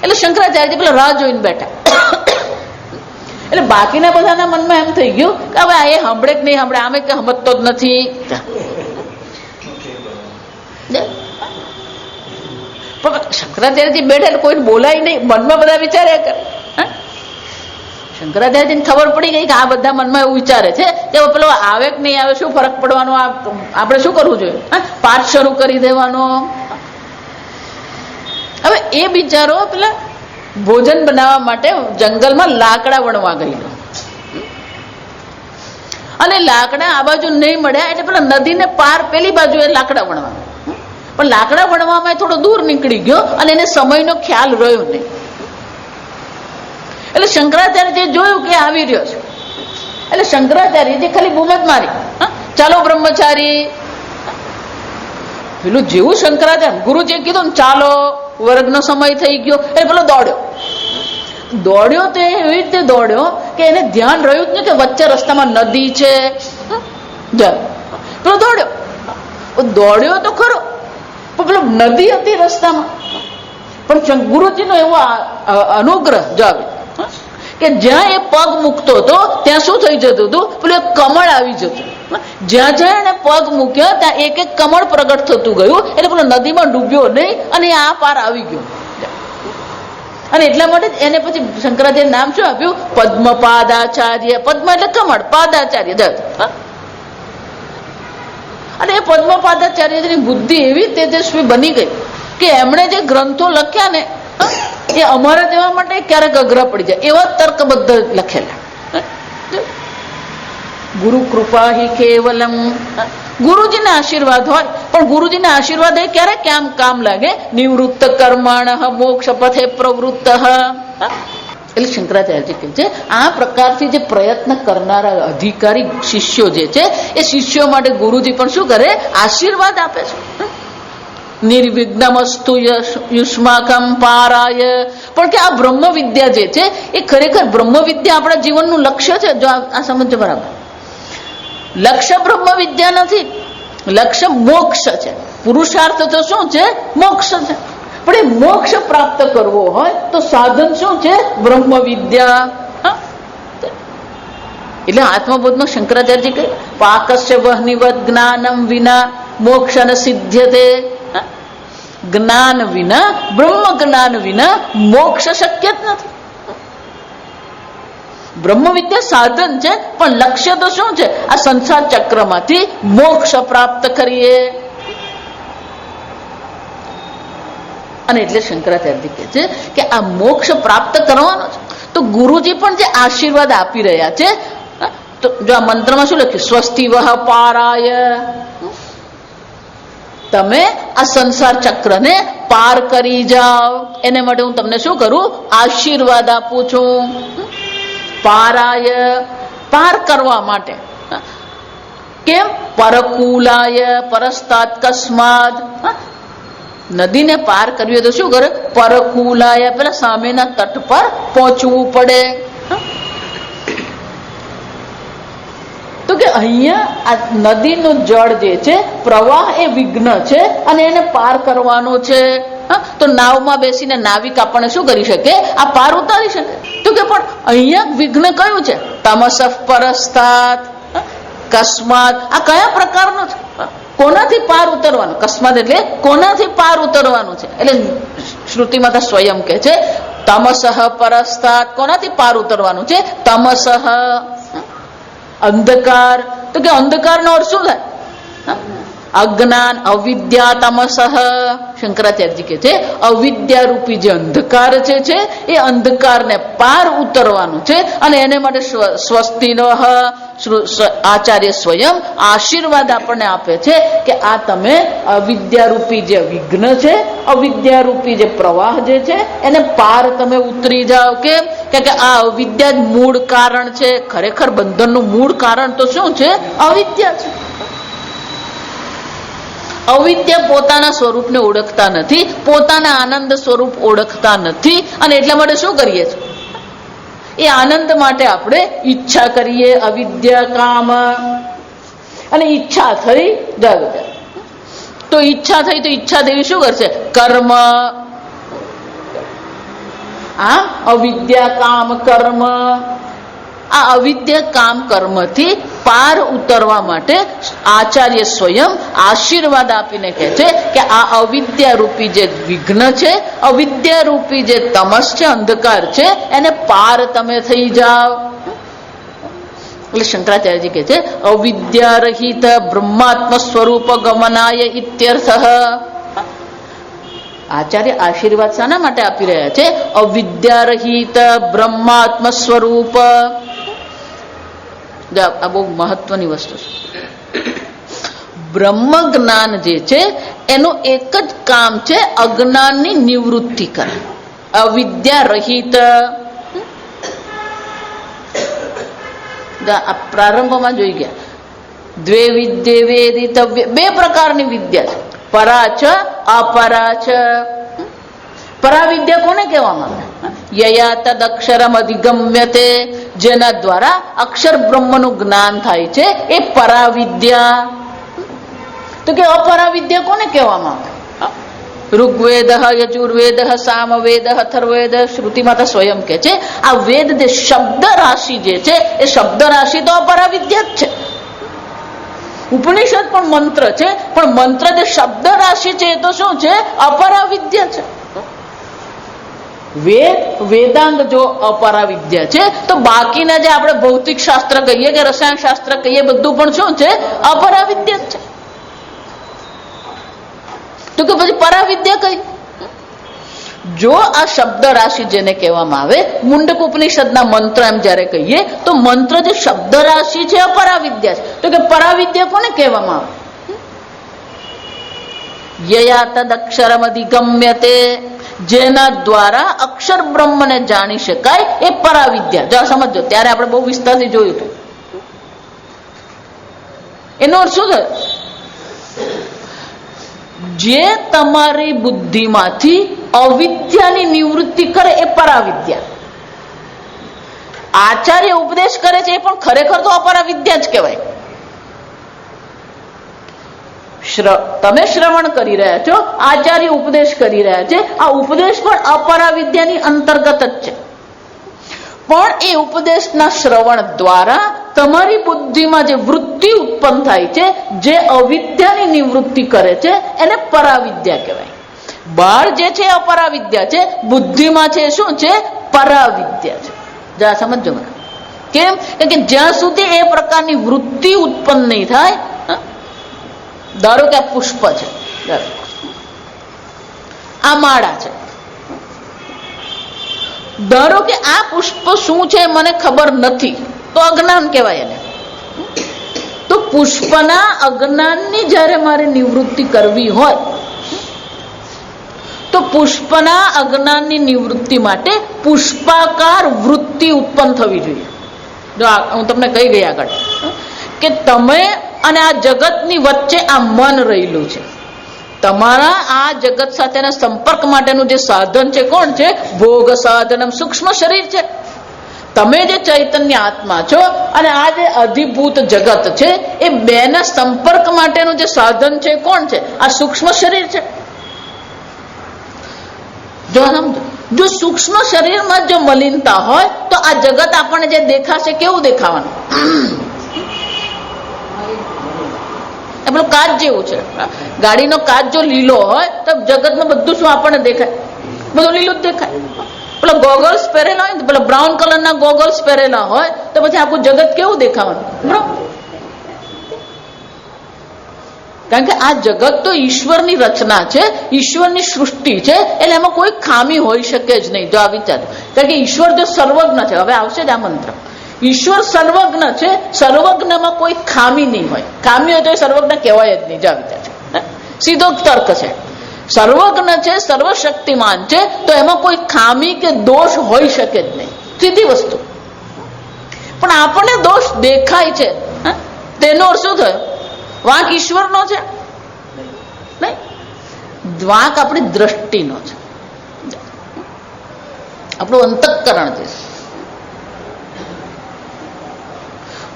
A: એટલે શંકરાચાર્ય પેલા રાહ જોઈને બેઠા. એટલે બાકીના બધાના મનમાં એમ થઈ ગયું કે હવે એ સાંભળે કે નહીં સાંભળે, આમે કે સમજતો જ નથી. શંકરાચાર્યજી બેઠા, કોઈ બોલાય નહીં, મનમાં બધા વિચાર્યા કરે. શંકરાચાર્યજીને ખબર પડી ગઈ કે આ બધા મનમાં એવું વિચારે છે કે પેલો આવે કે નહીં આવે, શું ફરક પડવાનો, આપણે શું કરવું જોઈએ? પાઠ શરૂ કરી દેવાનો. હવે એ બિચારો પેલા ભોજન બનાવવા માટે જંગલમાં લાકડા વણવા ગયેલો, અને લાકડા આ બાજુ નહીં મળ્યા એટલે પેલા નદીને પાર પેલી બાજુ એ લાકડા વણવા, પણ લાકડા વણવામાં થોડો દૂર નીકળી ગયો અને એને સમયનો ખ્યાલ રહ્યો નહીં. એટલે શંકરાચાર્યજીએ જોયું કે આવી રહ્યો છે. એટલે શંકરાચાર્યજી ખાલી બૂમ જ મારી, ચાલો બ્રહ્મચારી. પેલું જેવું શંકરાચાર્ય ગુરુજીએ કીધું ને ચાલો, વર્ગનો સમય થઈ ગયો, એટલે પેલો દોડ્યો તો એવી રીતે દોડ્યો કે એને ધ્યાન રહ્યું જ નહીં કે વચ્ચે રસ્તામાં નદી છે. પેલો દોડ્યો તો ખરો, પણ પેલો નદી હતી રસ્તામાં. પણ ગુરુજીનો એવો અનુગ્રહ જાવે કે જ્યાં એ પગ મૂકતો હતો ત્યાં શું થઈ જતું હતું? પેલું એક કમળ આવી જતું. જ્યાં જ્યાં એને પગ મૂક્યો ત્યાં એક એક કમળ પ્રગટ થતું ગયું. એટલે પેલો નદીમાં ડૂબ્યો નહીં અને આ પાર આવી ગયો. અને એટલા માટે એને પછી શંકરાચાર્ય નામ શું આપ્યું? પદ્મપાદાચાર્ય. પદ્મ એટલે કમળ, પાદાચાર્ય. અને એ પદ્મપાદાચાર્યની બુદ્ધિ એવી તેજસ્વી બની ગઈ કે એમણે જે ગ્રંથો લખ્યા ને એ અમારા જેવા માટે ક્યારેક અઘરા પડી જાય એવા તર્કબદ્ધ લખેલા. ગુરુ કૃપા હિ કેવલમ. ગુરુજીના આશીર્વાદ હોય, પણ ગુરુજીના આશીર્વાદ એ ક્યારે કેમ કામ લાગે? નિવૃત્ત કર્મણ મોક્ષ પથે પ્રવૃત્ત. એટલે શંકરાચાર્યજી કહે છે આ પ્રકારથી જે પ્રયત્ન કરનારા અધિકારી શિષ્યો જે છે એ શિષ્યો માટે ગુરુજી પણ શું કરે? આશીર્વાદ આપે છે. નિર્વિઘ્નમસ્તુ યુષ્માકમ પારાય. પણ કે આ બ્રહ્મ વિદ્યા જે છે એ ખરેખર બ્રહ્મ વિદ્યા આપણા જીવનનું લક્ષ્ય છે. જો આ સમજ બરાબર, લક્ષ્ય બ્રહ્મ વિદ્યા નથી, લક્ષ્ય મોક્ષ છે. પુરુષાર્થ તો શું છે? મોક્ષ છે. પણ એ મોક્ષ પ્રાપ્ત કરવો હોય તો સાધન શું છે? બ્રહ્મ વિદ્યા. એટલે આત્મબોધમાં શંકરાચાર્યજી કહે પાકસ્ય વહ્નિવદ જ્ઞાનમ વિના મોક્ષ ન સિદ્ધ્યતે. જ્ઞાન વિના, બ્રહ્મ જ્ઞાન વિના મોક્ષ શક્ય જ નથી. બ્રહ્મ વિદ્યા સાધન છે, પણ લક્ષ્ય તો શું છે? આ સંસાર ચક્રમાંથી મોક્ષ પ્રાપ્ત કરીએ. અને એટલે શંકરાચાર્યજી કહે છે કે આ મોક્ષ પ્રાપ્ત કરવાનો છે તો ગુરુજી પણ જે આશીર્વાદ આપી રહ્યા છે, તો જો આ મંત્રમાં શું લખ્યું? સ્વસ્તિ વહ પારાય. તમે આ સંસાર ચક્રને પાર કરી જાઓ, એને માટે હું તમને શું કરું? આશીર્વાદ આપું છું. પારાય, પાર કરવા માટે. કેમ? પરકુલાય પરસ્તાત કસ્માદ. નદીને પાર કરવી હોય તો શું કરે? પરકુલાય, પેલા સામેના તટ પર પહોંચવું પડે. તો કે અહીંયા આ નદીનું જળ જે છે, પ્રવાહ એ વિઘ્ન છે અને એને પાર કરવાનો છે. તો નાવમાં બેસીને નાવિક આપણને શું કરી શકે? આ પાર ઉતારી શકે. તો કે પણ અહીંયા વિઘ્ન કયું છે? તમસઃ પરસ્તાત. કસ્માત આ કયા પ્રકારનો છે? કોનાથી પાર ઉતરવાનું? કસ્માત એટલે કોનાથી પાર ઉતરવાનું છે? એટલે શ્રુતિમાં તો સ્વયં કે છે તમસઃ પરસ્તાત. કોનાથી પાર ઉતરવાનું છે? તમસઃ અંધકાર. તો કે અંધકારનો અર્થ શું થાય? અજ્ઞાન, અવિદ્યા, તમસઃ. શંકરાચાર્યજી કે છે અવિદ્યા રૂપી જે અંધકાર છે એ અંધકારને પાર ઉતરવાનું છે. અને એને માટે સ્વસ્તિનો આચાર્ય સ્વયં આશીર્વાદ આપણને આપે છે કે આ તમે અવિદ્યારૂપી જે વિઘ્ન છે, અવિદ્યારૂપી જે પ્રવાહ જે છે એને પાર તમે ઉતરી જાઓ. કેમ? કે આ અવિદ્યા જ મૂળ કારણ છે. ખરેખર બંધનનું મૂળ કારણ તો શું છે? અવિદ્યા છે. અવિદ્યા પોતાના સ્વરૂપને ઓળખતા નથી, પોતાના આનંદ સ્વરૂપ ઓળખતા નથી. અને એટલા માટે શું કરીએ છીએ? એ આનંદ માટે આપણે ઈચ્છા કરીએ, અવિદ્યા કામ. અને ઈચ્છા થઈ જાય તો ઈચ્છા થઈ તો ઈચ્છા દેવી શું કરશે? કર્મ. આ અવિદ્યા કામ કર્મ. આ અવિદ્યા કામ કર્મથી પાર ઉતરવા માટે આચાર્ય સ્વયં આશીર્વાદ આપીને કહે છે કે આ અવિદ્યા રૂપી જે વિઘ્ન છે, અવિદ્યા રૂપી જે તમસ છે, અંધકાર છે, એને પાર તમે થઈ જાઓ. એટલે શંકરાચાર્યજી કહે છે અવિદ્યા રહિત બ્રહ્માત્મ સ્વરૂપ ગમનાય ઇત્યર્થ. આચાર્ય આશીર્વાદ શાના માટે આપી રહ્યા છે? અવિદ્યા રહિત બ્રહ્માત્મ સ્વરૂપ. આ બહુ મહત્વની વસ્તુ છે. બ્રહ્મ જ્ઞાન જે છે એનું એક જ કામ છે અજ્ઞાનની નિવૃત્તિ કરે. અવિદ્યા રહિત. પ્રારંભમાં જોઈ ગયા દ્વે વિદ્યે વેદિતવ્ય. બે પ્રકારની વિદ્યા છે, પરા છે, અપરા છે. પરાવિદ્યા કોને કહેવામાં આવે? યયા તદ અક્ષરમ અધિગમ્યતે. જેના દ્વારા અક્ષર બ્રહ્મનું જ્ઞાન થાય છે એ પરાવિદ્યા. તો કે અપરાવિદ્યા કોને કહેવામાં આવે? ઋગ્વેદ, યજુર્વેદ, સામવેદ, અથર્વવેદ. શ્રુતિમાં તો સ્વયં કે છે આ વેદ જે શબ્દ રાશિ જે છે એ શબ્દ રાશિ તો અપરાવિદ્યા જ છે. ઉપનિષદ પણ મંત્ર છે, પણ મંત્ર જે શબ્દ રાશિ છે એ તો શું છે? અપરાવિદ્યા છે. વેદાંગ જો અપરાવિદ્યા છે તો બાકીના જે આપણે ભૌતિક શાસ્ત્ર કહીએ કે રસાયણ શાસ્ત્ર કહીએ બધું પણ શું છે? અપરાવિદ્યા છે. તો કે પછી પરાવિદ્યા કઈ? જો આ શબ્દ રાશિ જેને કહેવામાં આવે, મુંડક ઉપનિષદના મંત્ર એમ જયારે કહીએ તો મંત્ર જે શબ્દ રાશિ છે અપરાવિદ્યા છે. તો કે પરાવિદ્યા કોને કહેવામાં આવે? યયા તદ અક્ષરમ અધિગમ્યતે. જેના દ્વારા અક્ષર બ્રહ્મને જાણી શકાય એ પરાવિદ્યા. જો સમજો ત્યારે આપણે બહુ વિસ્તારથી જોયું હતું. એનો અર્થ શું થયો? જે તમારી બુદ્ધિમાંથી અવિદ્યાની નિવૃત્તિ કરે એ પરાવિદ્યા. આચાર્ય ઉપદેશ કરે છે એ પણ ખરેખર તો અપરાવિદ્યા જ કહેવાય. તમે શ્રવણ કરી રહ્યા છો, આચાર્ય ઉપદેશ કરી રહ્યા છે, આ ઉપદેશ પણ અપરાવિદ્યાની અંતર્ગત જ છે. પણ એ ઉપદેશના શ્રવણ દ્વારા તમારી બુદ્ધિમાં જે વૃત્તિ ઉત્પન્ન થાય છે, જે અવિદ્યાની નિવૃત્તિ કરે છે, એને પરાવિદ્યા કહેવાય. બહાર જે છે અપરાવિદ્યા છે, બુદ્ધિમાં છે શું છે? પરાવિદ્યા છે. જા સમજો મને. કેમ? કે જ્યાં સુધી એ પ્રકારની વૃત્તિ ઉત્પન્ન નહીં થાય. ધારો કે આ પુષ્પ છે, આ માળા છે. ધારો કે આ પુષ્પ શું છે મને ખબર નથી, તો અજ્ઞાન કહેવાય એને. તો પુષ્પના અજ્ઞાનની જ્યારે મારે નિવૃત્તિ કરવી હોય તો પુષ્પના અજ્ઞાનની નિવૃત્તિ માટે પુષ્પાકાર વૃત્તિ ઉત્પન્ન થવી જોઈએ. જો હું તમને કહી ગઈ આગળ કે તમે અને આ જગતની વચ્ચે આ મન રહેલું છે. તમારા આ જગત સાથેના સંપર્ક માટેનું જે સાધન છે કોણ છે? ભોગ સાધનમ સૂક્ષ્મ શરીર છે. તમે જે ચૈતન્ય આત્મા છો અને આ જે અધિભૂત જગત છે એ બેના સંપર્ક માટેનું જે સાધન છે કોણ છે? આ સૂક્ષ્મ શરીર છે. જો સમજો, જો સૂક્ષ્મ શરીરમાં જો મલિનતા હોય તો આ જગત આપણને જે દેખાશે કેવું દેખાવાનું? એ પેલું કાચ જેવું છે. ગાડીનો કાચ જો લીલો હોય તો જગતમાં બધું શું આપણને દેખાય? બધું લીલું જ દેખાય. પેલા ગોગલ્સ પહેરેલા હોય ને, પેલા બ્રાઉન કલરના ગોગલ્સ પહેરેલા હોય તો પછી આખું જગત કેવું દેખાવાનું? બરાબર. કારણ કે આ જગત તો ઈશ્વરની રચના છે, ઈશ્વરની સૃષ્ટિ છે, એટલે એમાં કોઈ ખામી હોઈ શકે જ નહીં. જો આ વિચાર, કારણ કે ઈશ્વર જો સર્વજ્ઞ છે, હવે આવશે જ આ મંત્ર, ઈશ્વર સર્વજ્ઞ છે, સર્વજ્ઞમાં કોઈ ખામી નહીં હોય. ખામી હોય તો એ સર્વજ્ઞ કહેવાય જ નહીં. જો આ વિચાર છે, સીધો તર્ક છે. સર્વજ્ઞ છે, સર્વશક્તિમાન છે, તો એમાં કોઈ ખામી કે દોષ હોઈ શકે જ નહીં. સીધી વસ્તુ. પણ આપણને દોષ દેખાય છે, તેનો અર્થ શું થયો? વાંક ઈશ્વરનો છે નહીં, વાંક આપણી દ્રષ્ટિનો છે, આપણું અંતઃકરણ છે.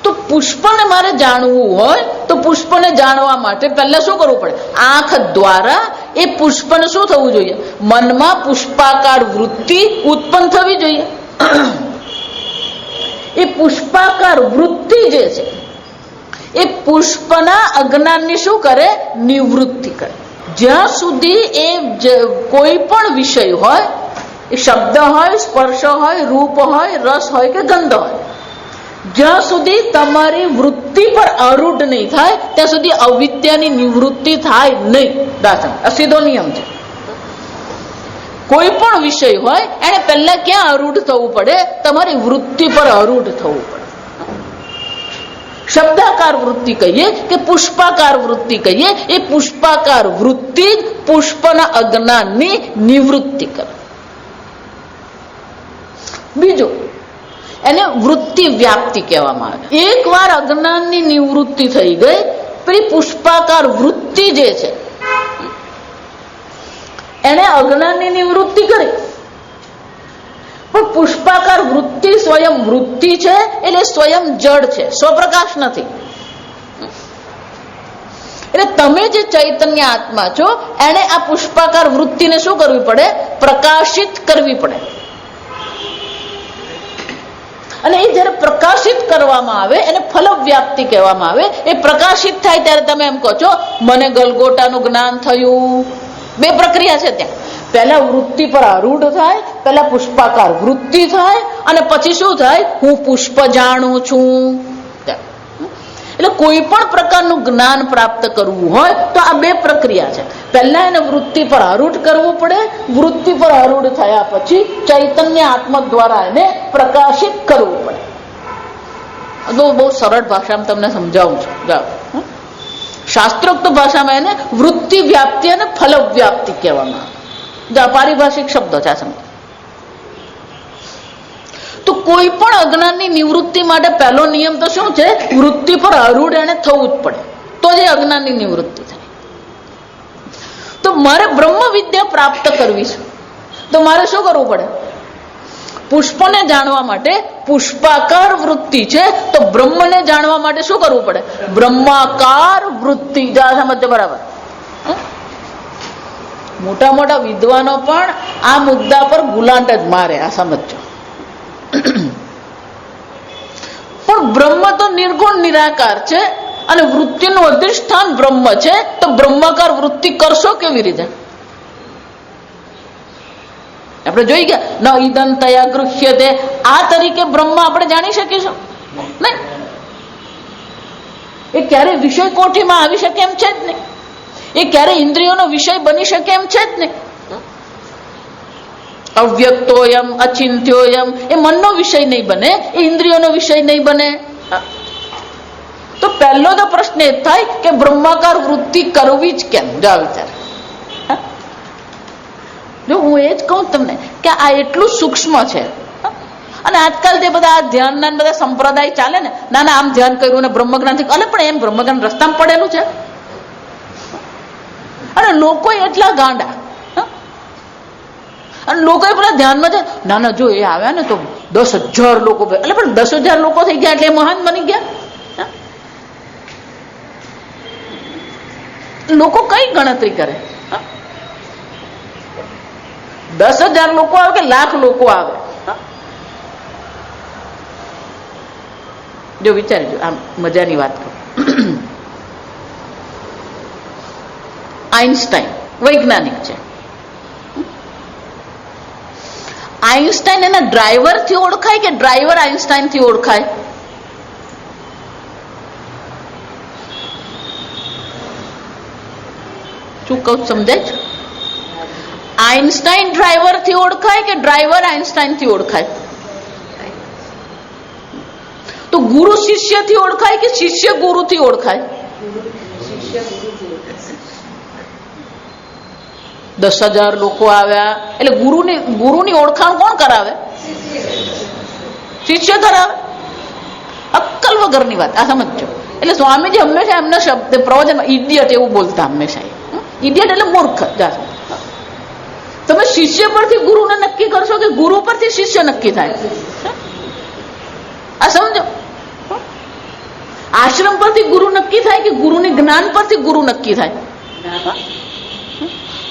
A: તો પુષ્પને મારે જાણવું હોય તો પુષ્પને જાણવા માટે પહેલા શું કરવું પડે? આંખ દ્વારા એ પુષ્પને શું થવું જોઈએ? મનમાં પુષ્પાકાર વૃત્તિ ઉત્પન્ન થવી જોઈએ. એ પુષ્પાકાર વૃત્તિ જે છે એ પુષ્પના અજ્ઞાનની શું કરે? નિવૃત્તિ કરે. જ્યાં સુધી એ કોઈ પણ વિષય હોય, એ શબ્દ હોય, સ્પર્શ હોય, રૂપ હોય, રસ હોય કે ગંધ હોય, જ્યાં સુધી તમારી વૃત્તિ પર આરૂઢ નહીં થાય ત્યાં સુધી અવિદ્યાની નિવૃત્તિ થાય નહીં. દાસન આ સીધો નિયમ છે. કોઈ પણ વિષય હોય એને પહેલા ક્યાં આરૂઢ થવું પડે? તમારી વૃત્તિ પર આરૂઢ થવું પડે. શબ્દાકાર વૃત્તિ કહીએ કે પુષ્પાકાર વૃત્તિ કહીએ, એ પુષ્પાકાર વૃત્તિ જ પુષ્પના અજ્ઞાનની નિવૃત્તિ કરે. બીજું, એને વૃત્તિ વ્યાપ્તિ કહેવામાં આવે. એકવાર અજ્ઞાનની નિવૃત્તિ થઈ ગઈ પછી પુષ્પાકાર વૃત્તિ જે છે એને અજ્ઞાનની નિવૃત્તિ કરી. પણ પુષ્પાકાર વૃત્તિ સ્વયં વૃત્તિ છે, એટલે સ્વયં જડ છે, સ્વપ્રકાશ નથી. એટલે તમે જે ચૈતન્ય આત્મા છો એને આ પુષ્પાકાર વૃત્તિને શું કરવી પડે? પ્રકાશિત કરવી પડે. અને એ જયારે પ્રકાશિત કરવામાં આવે એને ફલવ્યાપ્તિ કહેવામાં આવે. એ પ્રકાશિત થાય ત્યારે તમે એમ કહો છો મને ગલગોટાનું જ્ઞાન થયું. બે પ્રક્રિયા છે ત્યાં. પહેલા વૃત્તિ પર આરૂઢ થાય, પહેલા પુષ્પાકાર વૃત્તિ થાય, અને પછી શું થાય? હું પુષ્પ જાણું છું. એટલે કોઈ પણ પ્રકારનું જ્ઞાન પ્રાપ્ત કરવું હોય તો આ બે પ્રક્રિયા છે. પહેલા એને વૃત્તિ પર આરૂઢ કરવું પડે, વૃત્તિ પર આરૂઢ થયા પછી ચૈતન્ય આત્મા દ્વારા એને પ્રકાશિત કરવું પડે. બહુ સરળ ભાષામાં તમને સમજાવું છું. જાઓ, શાસ્ત્રોક્ત ભાષામાં એને વૃત્તિ વ્યાપ્તિ અને ફલ વ્યાપ્તિ કહેવામાં આવે. પારિભાષિક શબ્દો છે. તો કોઈ પણ અજ્ઞાનની નિવૃત્તિ માટે પહેલો નિયમ તો શું છે? વૃત્તિ પર આરૂઢ એને થવું જ પડે, તો જ અજ્ઞાનની નિવૃત્તિ થાય. તો મારે બ્રહ્મ વિદ્યા પ્રાપ્ત કરવી છે તો મારે શું કરવું પડે? પુષ્પને જાણવા માટે પુષ્પાકાર વૃત્તિ છે, તો બ્રહ્મને જાણવા માટે શું કરવું પડે? બ્રહ્માકાર વૃત્તિ. સમજ બરાબર? મોટા મોટા વિદ્વાનો પણ આ મુદ્દા પર ગુલાંટ જ મારે. આ સમજો. પણ બ્રહ્મ તો નિર્ગુણ નિરાકાર છે અને વૃત્તિનું અધિષ્ઠાન બ્રહ્મ છે, તો બ્રહ્માકાર વૃત્તિ કરશો કેવી રીતે? આપણે જોઈ ગયા ન ઈદન તયા ગૃહ્યતે. આ તરીકે બ્રહ્મ આપણે જાણી શકીશું નહીં. એ ક્યારે વિષય કોઠીમાં આવી શકે એમ છે જ નહીં. એ ક્યારે ઇન્દ્રિયોનો વિષય બની શકે એમ છે જ નહીં. અવ્યક્તોયમ અચિંત્યોયમ એ મનનો વિષય નહીં બને, એ ઇન્દ્રિયોનો વિષય નહીં બને. તો પહેલો તો પ્રશ્ન એ થાય કે બ્રહ્માકાર વૃત્તિ કરવી જ કેમ? જો વિચાર. જો હું એ જ કહું તમને કે આ એટલું સૂક્ષ્મ છે. અને આજકાલ જે બધા આ ધ્યાનના બધા સંપ્રદાય ચાલે ને, ના ના આમ ધ્યાન કર્યું ને બ્રહ્મજ્ઞાન થી, અલે પણ એમ બ્રહ્મજ્ઞાન રસ્તામાં પડેલું છે. અને લોકો એટલા ગાંડા, અને લોકો પેલા ધ્યાનમાં છે, ના ના જો એ આવ્યા ને તો 10,000 લોકો, એટલે પણ 10,000 લોકો થઈ ગયા એટલે મહાન બની ગયા. લોકો કઈ ગણતરી કરે? 10,000 લોકો આવે કે લાખ લોકો આવે? જો વિચારજો, આમ મજાની વાત કરું. આઇન્સ્ટાઈન વૈજ્ઞાનિક છે. આઇન્સ્ટાઈન એના ડ્રાઈવરથી ઓળખાય કે ડ્રાઈવર આઇન્સ્ટાઈનથી ઓળખાય? શું કહું સમજાય છે? આઇન્સ્ટાઈન ડ્રાઈવરથી ઓળખાય કે ડ્રાઈવર આઇન્સ્ટાઈનથી ઓળખાય? તો ગુરુ શિષ્યથી ઓળખાય કે શિષ્ય ગુરુથી ઓળખાય? 10,000 લોકો આવ્યા એટલે ગુરુની ઓળખાણ કોણ કરાવે? શિષ્ય કરાવે. અક્કલ વગરની વાત આ સમજો. એટલે સ્વામીજી હંમેશા એમના શબ્દ પ્રવચનમાં ઇડિયટ એવું બોલતા હંમેશા. ઇડિયટ એટલે મૂર્ખ. તમે શિષ્ય પરથી ગુરુને નક્કી કરશો કે ગુરુ પરથી શિષ્ય નક્કી થાય? આ સમજો. આશ્રમ પરથી ગુરુ નક્કી થાય કે ગુરુની જ્ઞાન પરથી ગુરુ નક્કી થાય?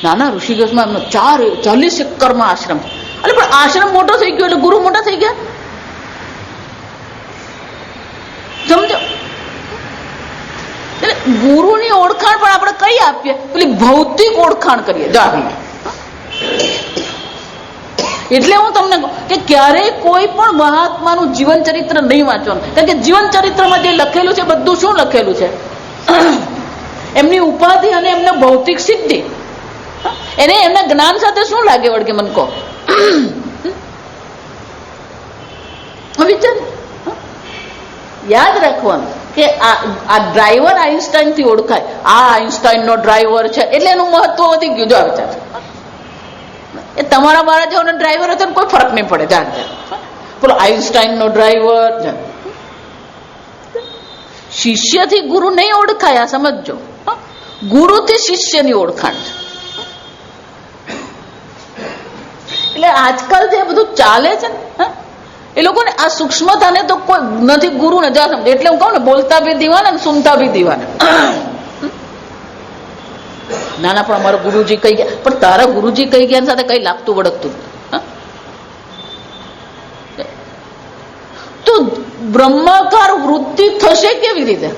A: નાના ઋષિકેશમાં એમનો 40 એકરમાં આશ્રમ. એટલે પણ આશ્રમ મોટો થઈ ગયો એટલે ગુરુ મોટા થઈ ગયા. સમજો. એટલે ગુરુની ઓળખાણ પણ આપણે કઈ આપીએ? પેલી ભૌતિક ઓળખાણ કરીએ. એટલે હું તમને કહું કે ક્યારેય કોઈ પણ મહાત્માનું જીવન ચરિત્ર નહીં વાંચવાનું. કારણ કે જીવન ચરિત્રમાં જે લખેલું છે બધું શું લખેલું છે? એમની ઉપાધિ અને એમના ભૌતિક સિદ્ધિ. એને એમના જ્ઞાન સાથે શું લાગે વળગે મને કહો? વિચાર. યાદ રાખવાનું કે આ ડ્રાઈવર આઇન્સ્ટાઈન થી ઓળખાય. આ આઇન્સ્ટાઈન નો ડ્રાઈવર છે એટલે એનું મહત્વ વધી ગયું. જો વિચાર, એ તમારા મારા જેવો ડ્રાઈવર હતો ને કોઈ ફરક નહીં પડે. જાણ પેલો આઇન્સ્ટાઈન નો ડ્રાઈવર. શિષ્યથી ગુરુ નહીં ઓળખાય. આ સમજો. ગુરુથી શિષ્યની ઓળખાણ છે. એટલે આજકાલ જે બધું ચાલે છે ને એ લોકોને આ સૂક્ષ્મતાને તો કોઈ નથી. ગુરુને જા સમજે. એટલે હું કહું ને, બોલતા ભી દીવાના ને સુનતા ભી દીવાના. નાના પણ અમારા ગુરુજી કહી ગયા, પણ તારા ગુરુજી કહી ગયા સાથે કઈ લાગતું વળગતું. તો બ્રહ્માકાર વૃત્તિ થશે કેવી રીતે?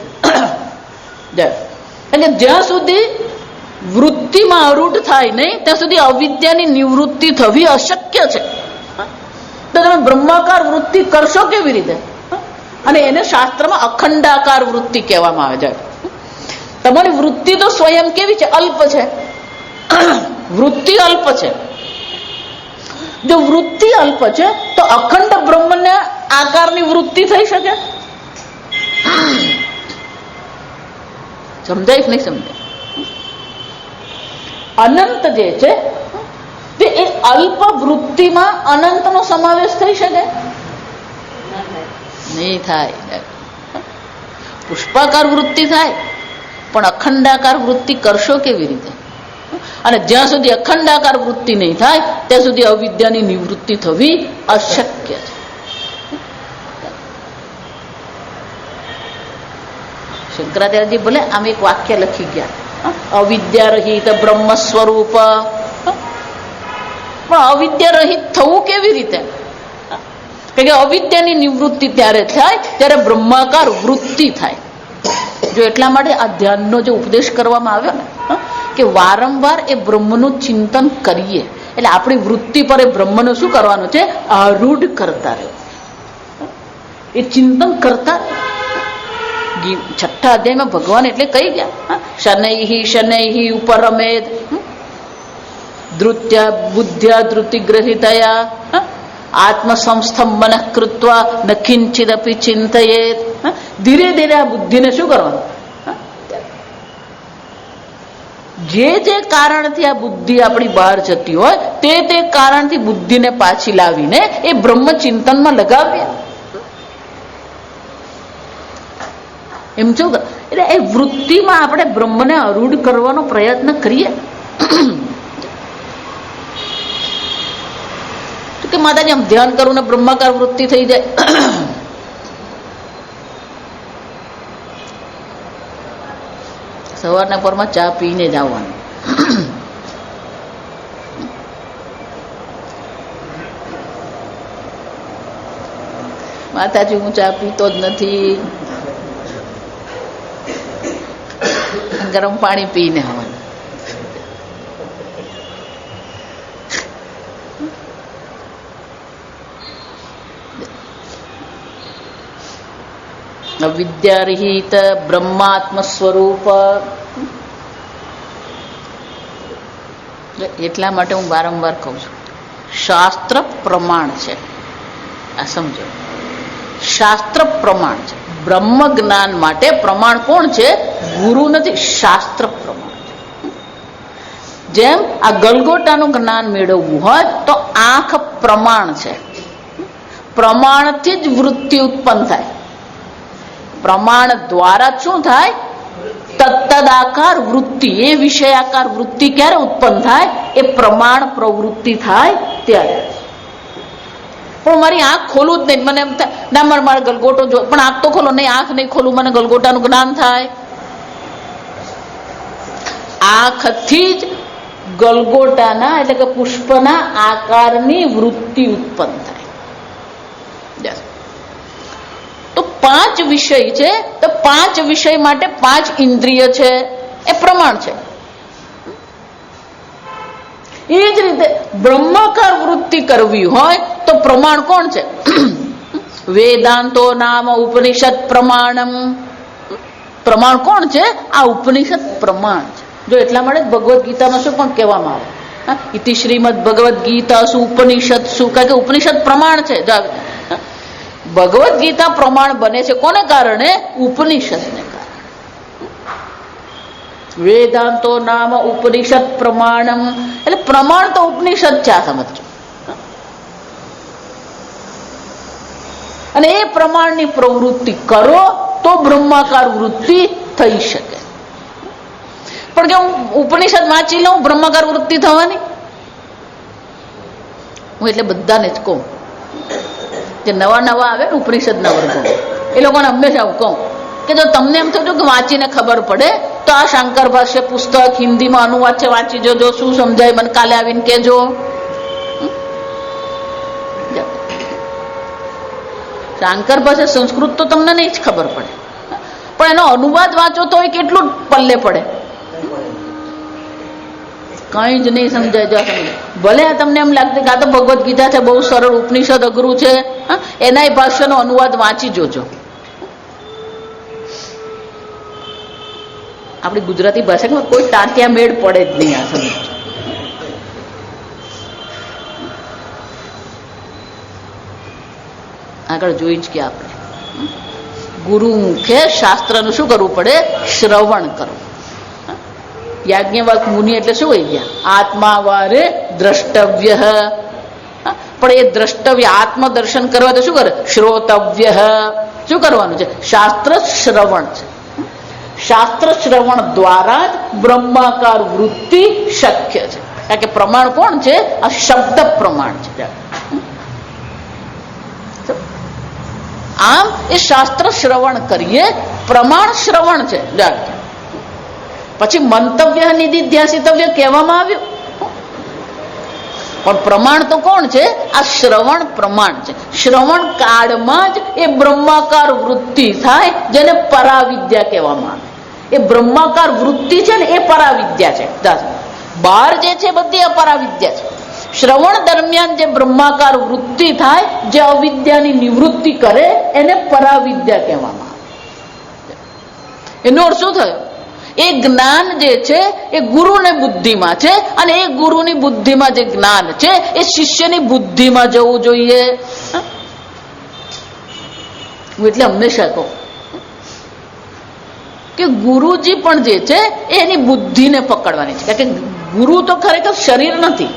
A: એટલે જ્યાં સુધી વૃત્તિમાં અરૂઢ થાય નહીં ત્યાં સુધી અવિદ્યાની નિવૃત્તિ થવી અશક્ય છે. તો તમે બ્રહ્માકાર વૃત્તિ કરશો કેવી રીતે? અને એને શાસ્ત્રમાં અખંડાકાર વૃત્તિ કહેવામાં આવે છે. તમારી વૃત્તિ તો સ્વયં કેવી છે? અલ્પ છે. વૃત્તિ અલ્પ છે. જો વૃત્તિ અલ્પ છે તો અખંડ બ્રહ્મને આકારની વૃત્તિ થઈ શકે? સમજાય નહીં? સમજાય? અનંત જે છે તે એ અલ્પ વૃત્તિમાં અનંતનો સમાવેશ થઈ શકે? નહીં થાય. પુષ્પાકાર વૃત્તિ થાય પણ અખંડાકાર વૃત્તિ કરશો કેવી રીતે? અને જ્યાં સુધી અખંડાકાર વૃત્તિ નહીં થાય ત્યાં સુધી અવિદ્યાની નિવૃત્તિ થવી અશક્ય છે. શંકરાચાર્યજી ભલે આમ એક વાક્ય લખી ગયા, અવિદ્યા રહિત બ્રહ્મ સ્વરૂપ. પણ અવિદ્યા રહિત થવું કેવી રીતે? કારણ કે અવિદ્યાની નિવૃત્તિ ત્યારે થાય ત્યારે બ્રહ્માકાર વૃત્તિ થાય. જો એટલા માટે આ ધ્યાનનો જે ઉપદેશ કરવામાં આવ્યો ને કે વારંવાર એ બ્રહ્મનું ચિંતન કરીએ, એટલે આપણી વૃત્તિ પર એ બ્રહ્મનું શું કરવાનું છે? આરૂઢ કરતા રહે. એ ચિંતન કરતા. 6ઠ્ઠા અધ્યાયમાં ભગવાન એટલે કહી ગયા, શનૈહિ શનૈહિ ઉપરમેદ ધૃત્યા બુદ્ધ્યા ધૃતિગ્રહિતયા આત્મસંસ્થમ મનઃ કૃત્વા ન કિંચિદપી ચિંતયેત. ધીરે ધીરે આ બુદ્ધિને શું કરવાનું? જે જે કારણથી આ બુદ્ધિ આપણી બહાર જતી હોય તે કારણથી બુદ્ધિને પાછી લાવીને એ બ્રહ્મ ચિંતનમાં લગાવીએ. એમ છો. એટલે એ વૃત્તિમાં આપણે બ્રહ્મને અરૂઢ કરવાનો પ્રયત્ન કરીએ. તો કે માતાજી આમ ધ્યાન કરું ને બ્રહ્માકાર વૃત્તિ થઈ જાય. સવારના પરમાં ચા પીને જ આવવાનું. માતાજી હું ચા પીતો જ નથી, ગરમ પાણી પીને આવવાનું. વિદ્યારહિત બ્રહ્માત્મ સ્વરૂપ. એટલા માટે હું વારંવાર કહું છું, શાસ્ત્ર પ્રમાણ છે. આ સમજો, શાસ્ત્ર પ્રમાણ છે. બ્રહ્મ જ્ઞાન માટે પ્રમાણ કોણ છે? ગુરુ નથી, શાસ્ત્ર પ્રમાણ છે. જેમ આ ગલગોટાનું જ્ઞાન મેળવવું હોય તો આંખ પ્રમાણ છે. પ્રમાણથી જ વૃત્તિ ઉત્પન્ન થાય. પ્રમાણ દ્વારા શું થાય? તત્તદાકાર વૃત્તિ, એ વિષયાકાર વૃત્તિ ક્યારે ઉત્પન્ન થાય? એ પ્રમાણ પ્રવૃત્તિ થાય ત્યારે. પણ મારી આંખ ખોલું જ નહીં, મને એમ થાય ના મારે ગલગોટો જો, પણ આંખ તો ખોલો નહીં, આંખ નહીં ખોલું, મને ગલગોટાનું જ્ઞાન થાય. આંખથી જ ગલગોટાના એટલે કે પુષ્પના આકારની વૃત્તિ ઉત્પન્ન થાય. તો 5 વિષય છે, તો 5 વિષય માટે 5 ઇન્દ્રિય છે, એ પ્રમાણ છે. એ જ રીતે બ્રહ્માકાર વૃત્તિ કરવી હોય તો પ્રમાણ કોણ છે? વેદાંતો નામ ઉપનિષદ પ્રમાણમ. પ્રમાણ કોણ છે? આ ઉપનિષદ પ્રમાણ છે. જો એટલા માટે ભગવદ્ ગીતામાં શું પણ કહેવામાં આવે, ઇતિ શ્રીમદ ભગવદ્ ગીતા શું ઉપનિષદ શું, કારણ કે ઉપનિષદ પ્રમાણ છે. ભગવદ્ ગીતા પ્રમાણ બને છે કોને કારણે? ઉપનિષદને કારણે. વેદાંતો નામ ઉપનિષદ પ્રમાણમ, એટલે પ્રમાણ તો ઉપનિષદ છે. આ સમજો. અને એ પ્રમાણની પ્રવૃત્તિ કરો તો બ્રહ્માકાર વૃત્તિ થઈ શકે. પણ કે હું ઉપનિષદ વાંચી લઉં, બ્રહ્માકાર વૃત્તિ થવાની? હું એટલે બધાને જ કહું, જે નવા આવે ને ઉપનિષદના વર્ગો, એ લોકોને હંમેશા હું કહું કે જો તમને એમ થતું કે વાંચીને ખબર પડે તો આ શાંકર ભાષ્ય પુસ્તક હિન્દીમાં અનુવાદ છે, વાંચી જોજો, શું સમજાય મને કાલે આવીને કહેજો. શાંકર ભાષ્ય સંસ્કૃત તો તમને નહીં જ ખબર પડે, પણ એનો અનુવાદ વાંચો તો એ કેટલું પલ્લે પડે? કઈ જ નહીં સમજાય. ભલે તમને એમ લાગતું કે આ તો ભગવદ્ ગીતા છે, બહુ સરળ, ઉપનિષદ અઘરું છે, એના ભાષ્યનો અનુવાદ વાંચી જોજો. આપણી ગુજરાતી ભાષામાં કોઈ ટાંટિયા મેળ પડે જ નહીં. આ સમજો. આગળ જોઈ જ કે આપણે ગુરુ મુખે શાસ્ત્રનું શું કરવું પડે? શ્રવણ કરવું. યાજ્ઞવલ્ક મુનિ એટલે શું કહી ગયા? આત્મા વારે દ્રષ્ટવ્ય. પણ એ દ્રષ્ટવ્ય આત્મદર્શન કરવા તો શું કરે? શ્રોતવ્ય. શું કરવાનું છે? શાસ્ત્ર શ્રવણ છે. શાસ્ત્ર શ્રવણ દ્વારા જ બ્રહ્માકાર વૃત્તિ શક્ય છે. કારણ કે પ્રમાણ કોણ છે? આ શબ્દ પ્રમાણ છે. આમ એ શાસ્ત્ર શ્રવણ કરીએ, પ્રમાણ શ્રવણ છે. પછી મંતવ્ય નિધિધ્યાસિતવ્ય કહેવામાં આવ્યું, પણ પ્રમાણ તો કોણ છે? આ શ્રવણ પ્રમાણ છે. શ્રવણ કાળમાં જ એ બ્રહ્માકાર વૃત્તિ થાય, જેને પરાવિદ્યા કહેવામાં આવે. એ બ્રહ્માકાર વૃત્તિ છે ને, એ પરાવિદ્યા છે. બહાર જે છે બધી અપરાવિદ્યા છે. શ્રવણ દરમિયાન જે બ્રહ્માકાર વૃત્તિ થાય, જે અવિદ્યાની નિવૃત્તિ કરે, એને પરાવિદ્યા કહેવામાં આવે. એનો અર્થ શું થયો? એ જ્ઞાન જે છે એ ગુરુને બુદ્ધિમાં છે, અને એ ગુરુની બુદ્ધિમાં જે જ્ઞાન છે એ શિષ્યની બુદ્ધિમાં જવું જોઈએ. હું એટલે હંમેશા કહું કે ગુરુજી પણ જે છે એની બુદ્ધિને પકડવાની છે. કારણ કે ગુરુ તો ખરેખર શરીર નથી.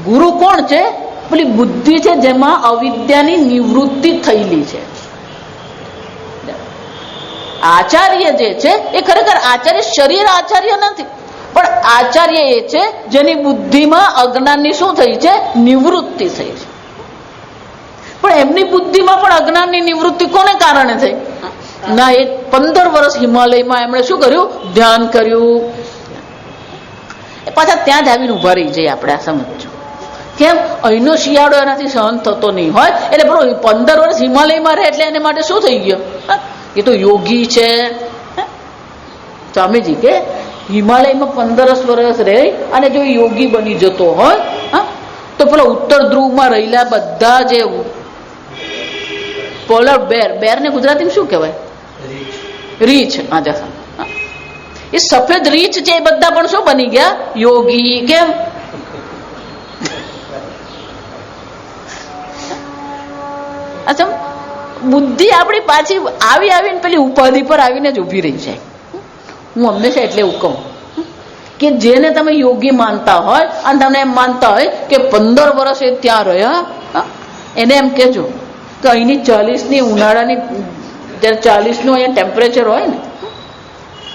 A: ગુરુ કોણ છે? પેલી બુદ્ધિ છે જેમાં અવિદ્યાની નિવૃત્તિ થયેલી છે. આચાર્ય જે છે એ ખરેખર આચાર્ય શરીર આચાર્ય નથી, પણ આચાર્ય એ છે જેની બુદ્ધિમાં અજ્ઞાનની શું થઈ છે? નિવૃત્તિ થઈ છે. પણ એમની બુદ્ધિમાં પણ અજ્ઞાનની નિવૃત્તિ કોને કારણે થઈ? ના, એ 15 વર્ષ હિમાલયમાં એમણે શું કર્યું? ધ્યાન કર્યું. એ પાછા ત્યાં જ આવીને ઉભા રહી જઈએ. આપણે આ સમજો કેમ? અહીંનો શિયાળો એનાથી સહન થતો નહીં હોય, એટલે બરોબર 15 વર્ષ હિમાલયમાં રહે એટલે એને માટે શું થઈ ગયો? એ તો યોગી છે. સ્વામીજી કે હિમાલયમાં 15 વર્ષ રહે અને જો યોગી બની જતો હોય તો પેલા ઉત્તર ધ્રુવમાં રહેલા બધા જે પોલર બેર, બેર ને ગુજરાતીમાં શું કહેવાય? રીંછ. એ સફેદ રીંછ છે એ બધા પણ શું બની ગયા? યોગી. કેમ? અચ્છા, બુદ્ધિ આપણી પાછી આવીને પેલી ઉપાધિ પર આવીને જ ઉભી રહી છે. હું હંમેશા એટલે એવું કહું કે જેને તમે યોગી માનતા હોય અને તમે એમ માનતા હોય કે 15 વર્ષ એ ત્યાં રહ્યા, એને એમ કેજો કે અહીંની 40ની ઉનાળાની જ્યારે 40નું અહીંયા ટેમ્પરેચર હોય ને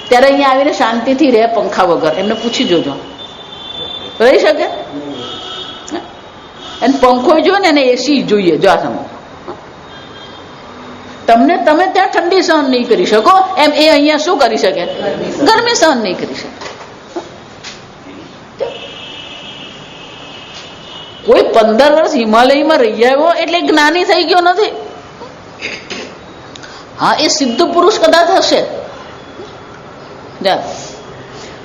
A: ત્યારે અહીંયા આવીને શાંતિથી રહે પંખા વગર. એમને પૂછી જોજો રહી શકે? એને પંખો જોઈએ ને એને એસી જોઈએ. જો આ સમય તમે ત્યાં ઠંડી સહન નહીં કરી શકો એમ એ અહીંયા શું કરી શકે? ગરમી સહન નહીં કરી શકે. કોઈ 15 વર્ષ હિમાલયમાં રહી આવ્યો એટલે જ્ઞાની થઈ ગયો નથી. હા, એ સિદ્ધ પુરુષ કદાચ હશે,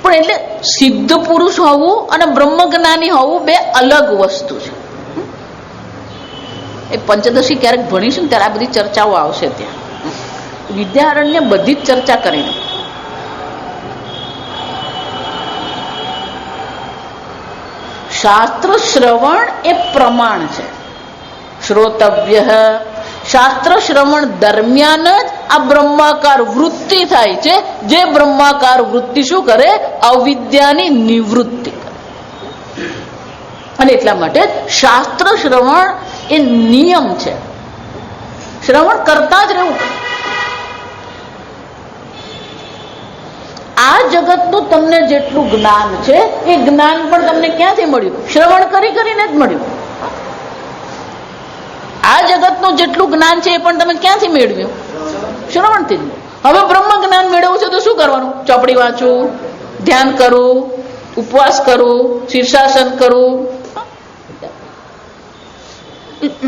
A: પણ એટલે સિદ્ધ પુરુષ હોવું અને બ્રહ્મ જ્ઞાની હોવું બે અલગ વસ્તુ છે. એ પંચદશી ક્યારેક ભણીશું ને ત્યારે આ બધી ચર્ચાઓ આવશે. ત્યાં વિદ્યારણ્ય બધી જ ચર્ચા કરીને શાસ્ત્ર શ્રવણ એ પ્રમાણ છે. શ્રોતવ્ય, શાસ્ત્ર શ્રવણ દરમિયાન જ આ બ્રહ્માકાર વૃત્તિ થાય છે. જે બ્રહ્માકાર વૃત્તિ શું કરે? અવિદ્યાની નિવૃત્તિ કરે. અને એટલા માટે શાસ્ત્ર શ્રવણ એ નિયમ છે. શ્રવણ કરતા જ રહેવું. આ જગતનું તમને જેટલું જ્ઞાન છે એ જ્ઞાન પણ તમને ક્યાંથી મળ્યું? શ્રવણ કરીને જ મળ્યું. આ જગતનું જેટલું જ્ઞાન છે એ પણ તમે ક્યાંથી મેળવ્યું? શ્રવણથી જ. હવે બ્રહ્મ જ્ઞાન મેળવવું છે તો શું કરવાનું? ચોપડી વાંચવું, ધ્યાન કરવું, ઉપવાસ કરવું, શીર્ષાસન કરવું.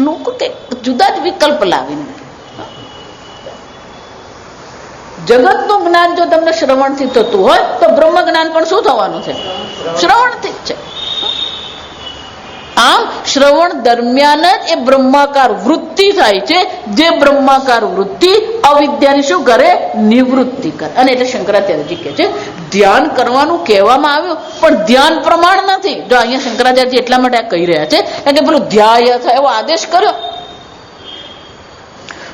A: લોકો કે જુદા જ વિકલ્પ લાવીને જગતનું જ્ઞાન જો તમને શ્રવણથી થતું હોય તો બ્રહ્મ જ્ઞાન પણ શું થવાનું છે? શ્રવણથી જ છે. આમ શ્રવણ દરમિયાન જ એ બ્રહ્માકાર વૃત્તિ થાય છે. જે બ્રહ્માકાર વૃત્તિ અવિદ્યાની શું કરે? નિવૃત્તિ કરે. અને એટલે શંકરાચાર્યજી કહે છે ધ્યાન કરવાનું કહેવામાં આવ્યું પણ ધ્યાન પ્રમાણ નથી. જો અહીંયા શંકરાચાર્યજી એટલા માટે આ કહી રહ્યા છે કારણ કે પેલું ધ્યાય એવો આદેશ કર્યો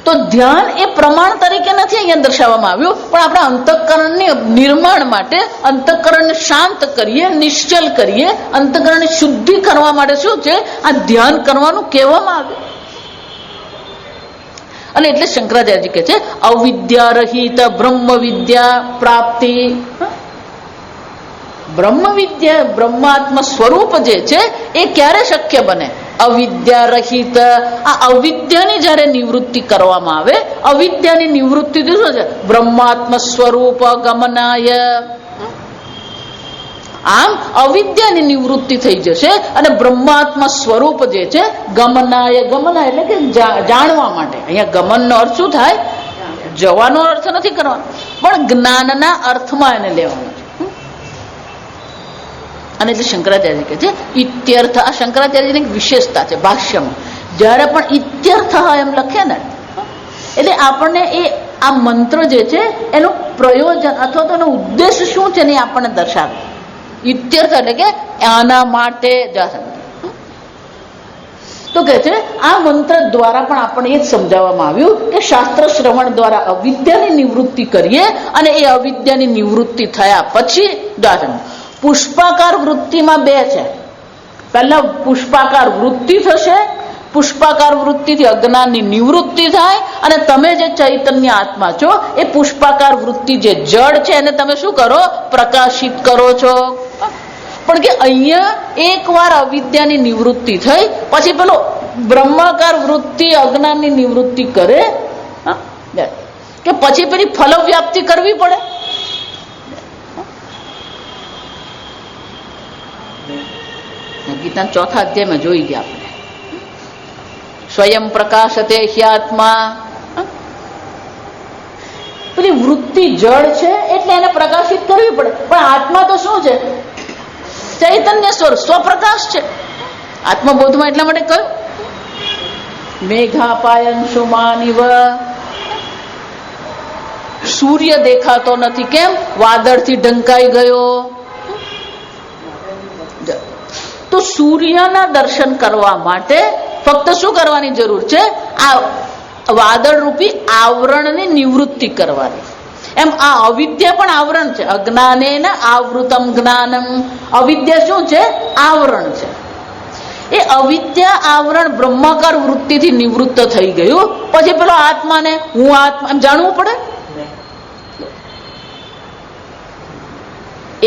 A: તો ધ્યાન એ પ્રમાણ તરીકે નથી અહીંયા દર્શાવવામાં આવ્યું, પણ આપણા અંતઃકરણની નિર્માણ માટે, અંતઃકરણને શાંત કરીએ, નિશ્ચલ કરીએ, અંતઃકરણની શુદ્ધિ કરવા માટે શું છે? આ ધ્યાન કરવાનું કહેવામાં આવ્યું. અને એટલે શંકરાચાર્યજી કહે છે અવિદ્યા રહિત બ્રહ્મ વિદ્યા પ્રાપ્તિ. બ્રહ્મ વિદ્યા, બ્રહ્માત્મ સ્વરૂપ જે છે એ ક્યારે શક્ય બને? અવિદ્યા રહિત. આ અવિદ્યાની જયારે નિવૃત્તિ કરવામાં આવે, અવિદ્યાની નિવૃત્તિ શું છે? બ્રહ્માત્મ સ્વરૂપ ગમનાય. આમ અવિદ્યાની નિવૃત્તિ થઈ જશે અને બ્રહ્માત્મ સ્વરૂપ જે છે ગમનાય. ગમના એટલે કે જાણવા માટે. અહીંયા ગમનનો અર્થ શું થાય? જવાનો અર્થ નથી કરવાનો, પણ જ્ઞાનના અર્થમાં એને લેવાનો છે. અને એટલે શંકરાચાર્ય કહે છે ઇત્યર્થ. આ શંકરાચાર્યની એક વિશેષતા છે ભાષ્યમાં. જયારે પણ ઇત્યર્થ એમ લખે ને એટલે આપણને એ આ મંત્ર જે છે એનું પ્રયોજન અથવા તો એનો ઉદ્દેશ શું છે ને આપણને દર્શાવે. ઇત્યર્થ એટલે કે આના માટે તો કહે છે આ મંત્ર દ્વારા પણ આપણને એ જ સમજાવવામાં આવ્યું કે શાસ્ત્ર શ્રવણ દ્વારા અવિદ્યાની નિવૃત્તિ કરીએ અને એ અવિદ્યાની નિવૃત્તિ થયા પછી પુષ્પાકાર વૃત્તિમાં બે છે. પહેલા પુષ્પાકાર વૃત્તિ થશે, પુષ્પાકાર વૃત્તિથી અજ્ઞાનની નિવૃત્તિ થાય અને તમે જે ચૈતન્ય આત્મા છો એ પુષ્પાકાર વૃત્તિ જે જડ છે એને તમે શું કરો? પ્રકાશિત કરો છો. પણ કે અહીંયા એકવાર અવિદ્યાની નિવૃત્તિ થઈ પછી પેલો બ્રહ્માકાર વૃત્તિ અજ્ઞાનની નિવૃત્તિ કરે કે પછી પેલી ફલવ્યાપ્તિ કરવી પડે. ગીતા 4થા અધ્યાયમાં જોઈ ગયા આપણે. સ્વયં પ્રકાશતે હ્યાત્મા. પેલી વૃત્તિ જળ છે એટલે એને પ્રકાશિત કરવી પડે, પણ આત્મા તો શું છે? ચૈતન્ય સ્વરૂપ, સ્વપ્રકાશ છે. આત્મબોધમાં એટલા માટે કહ્યું મેઘાપાયંશુમાનિવ. સૂર્ય દેખાતો નથી, કેમ? વાદળથી ઢંકાઈ ગયો. તો સૂર્યના દર્શન કરવા માટે ફક્ત શું કરવાની જરૂર છે? આ વાદળ રૂપી આવરણની નિવૃત્તિ કરવાની. એમ આ અવિદ્યા પણ આવરણ છે. અજ્ઞાનેન આવૃતમ જ્ઞાનમ. અવિદ્યા શું છે? આવરણ છે. એ અવિદ્યા આવરણ બ્રહ્માકાર વૃત્તિથી નિવૃત્ત થઈ ગયું. પછી પેલો આત્માને હું આત્મા એમ જાણવું પડે.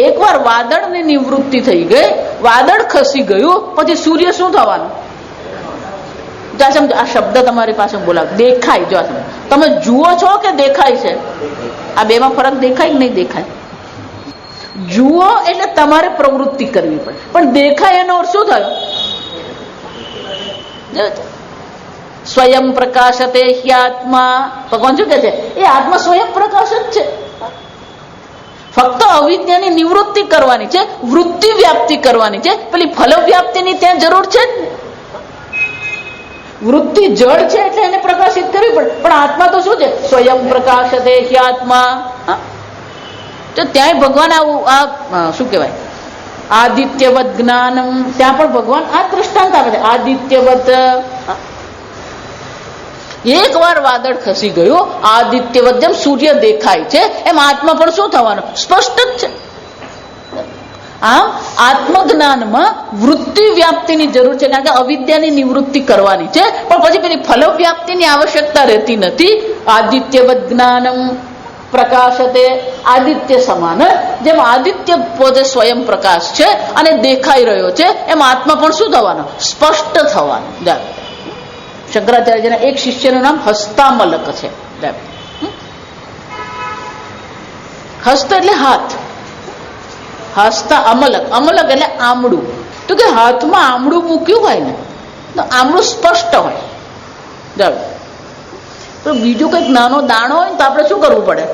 A: એકવાર વાદળની નિવૃત્તિ થઈ ગઈ, વાદળ ખસી ગયું, પછી સૂર્ય શું થવાનું? સમજો, આ શબ્દ તમારી પાસે બોલાવ. દેખાય. જો તમે જુઓ છો કે દેખાય છે? આ બેમાં ફરક દેખાય કે નહીં દેખાય? જુઓ એટલે તમારે પ્રવૃત્તિ કરવી પડે, પણ દેખાય એનો અર્થ શું થયો? સ્વયં પ્રકાશતે આત્મા. ભગવાન શું કે છે? એ આત્મા સ્વયં પ્રકાશ જ છે. ફક્ત અવિદ્યાની નિવૃત્તિ કરવાની છે, વૃત્તિ વ્યાપ્તિ કરવાની છે. પેલી ફલ વ્યાપ્તિની ત્યાં જરૂર છે જ. વૃત્તિ જળ છે એટલે એને પ્રકાશિત કરવી પડે, પણ આત્મા તો શું છે? સ્વયં પ્રકાશતે આત્મા. તો ત્યાંય ભગવાન આવું શું કહેવાય? આદિત્યવત જ્ઞાનમ. ત્યાં પણ ભગવાન આ દૃષ્ટાંત આપે છે. આદિત્યવત. એક વાર વાદળ ખસી ગયું, આદિત્યવત જેમ સૂર્ય દેખાય છે એમ આત્મા પણ શું થવાનું? સ્પષ્ટ જ છે. આમ આત્મજ્ઞાનમાં વૃત્તિ વ્યાપ્તિની જરૂર છે, કારણ કે અવિદ્યાની નિવૃત્તિ કરવાની છે, પણ પછી પેલી ફલ વ્યાપ્તિની આવશ્યકતા રહેતી નથી. આદિત્યવત જ્ઞાનમ પ્રકાશતે. આદિત્ય સમાન. જેમ આદિત્ય પોતે સ્વયં પ્રકાશ છે અને દેખાઈ રહ્યો છે, એમ આત્મા પણ શું થવાનો? સ્પષ્ટ થવાનું. શંકરાચાર્યના એક શિષ્યનું નામ હસ્તામલક છે. હસ્ત એટલે હાથ, હસ્તા અમલક. અમલક એટલે આમળું. તો કે હાથમાં આમળું મૂક્યું હોય ને તો આમળું સ્પષ્ટ હોય. પણ બીજું કંઈક નાનો દાણો હોય ને તો આપણે શું કરવું પડે?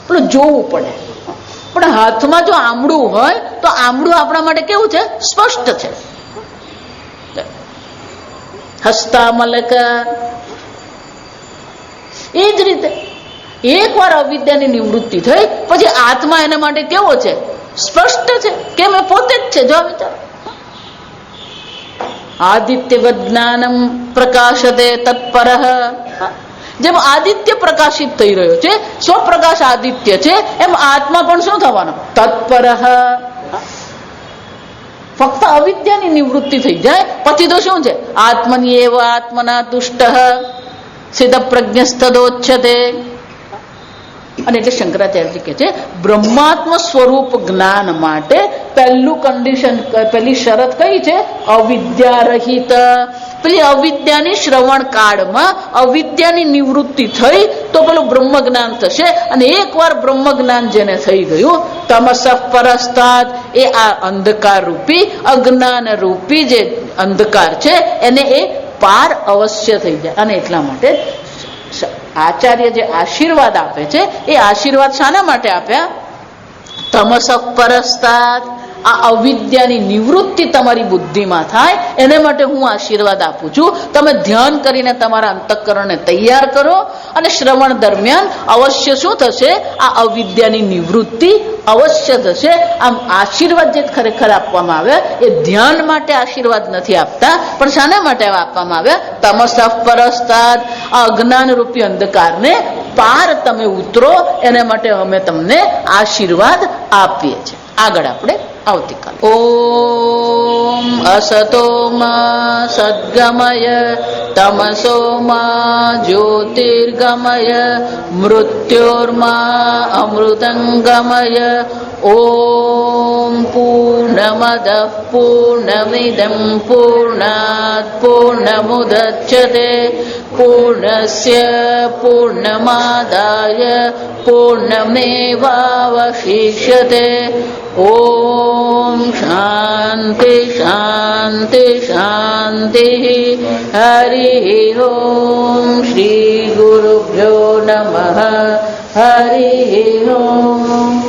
A: પેલું જોવું પડે. પણ હાથમાં જો આમળું હોય તો આમળું આપણા માટે કેવું છે? સ્પષ્ટ છે. હસ્તામલક. એ જ રીતે એક વાર અવિદ્યાની નિવૃત્તિ થઈ પછી આત્મા એના માટે કેવો છે? સ્પષ્ટ છે. કેમ? એ પોતે જ છે. જો વિચાર. આદિત્યવત જ્ઞાનમ પ્રકાશતે તત્પરઃ. જેમ આદિત્ય પ્રકાશિત થઈ રહ્યો છે, સ્વપ્રકાશ આદિત્ય છે, એમ આત્મા પણ શું થવાનો? તત્પરઃ. ફક્ત અવિદ્યાની નિવૃત્તિ થઈ જાય પછી તો શું છે? આત્મની એવ આત્મના તુષ્ટ સિદ્ધ પ્રજ્ઞસ્તદોચ્યતે. અને એટલે શંકરાચાર્ય કહે છે બ્રહ્માત્મ સ્વરૂપ જ્ઞાન માટે પહેલું કન્ડિશન, પહેલી શરત કઈ છે? અવિદ્યા રહિત. પેલી અવિદ્યાની શ્રવણ કાળમાં અવિદ્યાની નિવૃત્તિ થઈ તો પેલું બ્રહ્મ જ્ઞાન થશે. અને એકવાર બ્રહ્મ જ્ઞાન જેને થઈ ગયું, તમસ પરસ્તાદ, એ આ અંધકાર રૂપી અજ્ઞાન રૂપી જે અંધકાર છે એને એ પાર અવશ્ય થઈ જાય. અને એટલા માટે આચાર્ય જે આશીર્વાદ આપે છે એ આશીર્વાદ શાના માટે આપ્યા? તમસ પરસ્તાદ. આ અવિદ્યાની નિવૃત્તિ તમારી બુદ્ધિમાં થાય એને માટે હું આશીર્વાદ આપું છું. તમે ધ્યાન કરીને તમારા અંતઃકરણને તૈયાર કરો અને શ્રવણ દરમિયાન અવશ્ય શું થશે? આ અવિદ્યાની નિવૃત્તિ અવશ્ય થશે. આમ આશીર્વાદ જે ખરેખર આપવામાં આવે એ ધ્યાન માટે આશીર્વાદ નથી આપતા, પણ શાના માટે આપવામાં આવ્યા? તમસ પરસ્તાદ. આ અજ્ઞાન રૂપી અંધકારને પાર તમે ઉતરો એના માટે અમે તમને આશીર્વાદ આપીએ છીએ. આગળ આપણે આવતીકાલ. ઓમ અસતો માં સદ્ગમય તમસોમાં જ્યોતિર્ગમય મૃત્યોર્મા અમૃતંગમય. ઓમ પૂર્ણમદ પૂર્ણમિદં પૂર્ણાત પૂર્ણમુદચ્યતે પૂર્ણસ્ય પૂર્ણમાદાય પૂર્ણમેવાવશિષ્યતે. ઓમ શાંતિ શાંતિ શાંતિ. હરિ ઓમ. શ્રી ગુરુભ્યો નમઃ. હરિ ઓમ.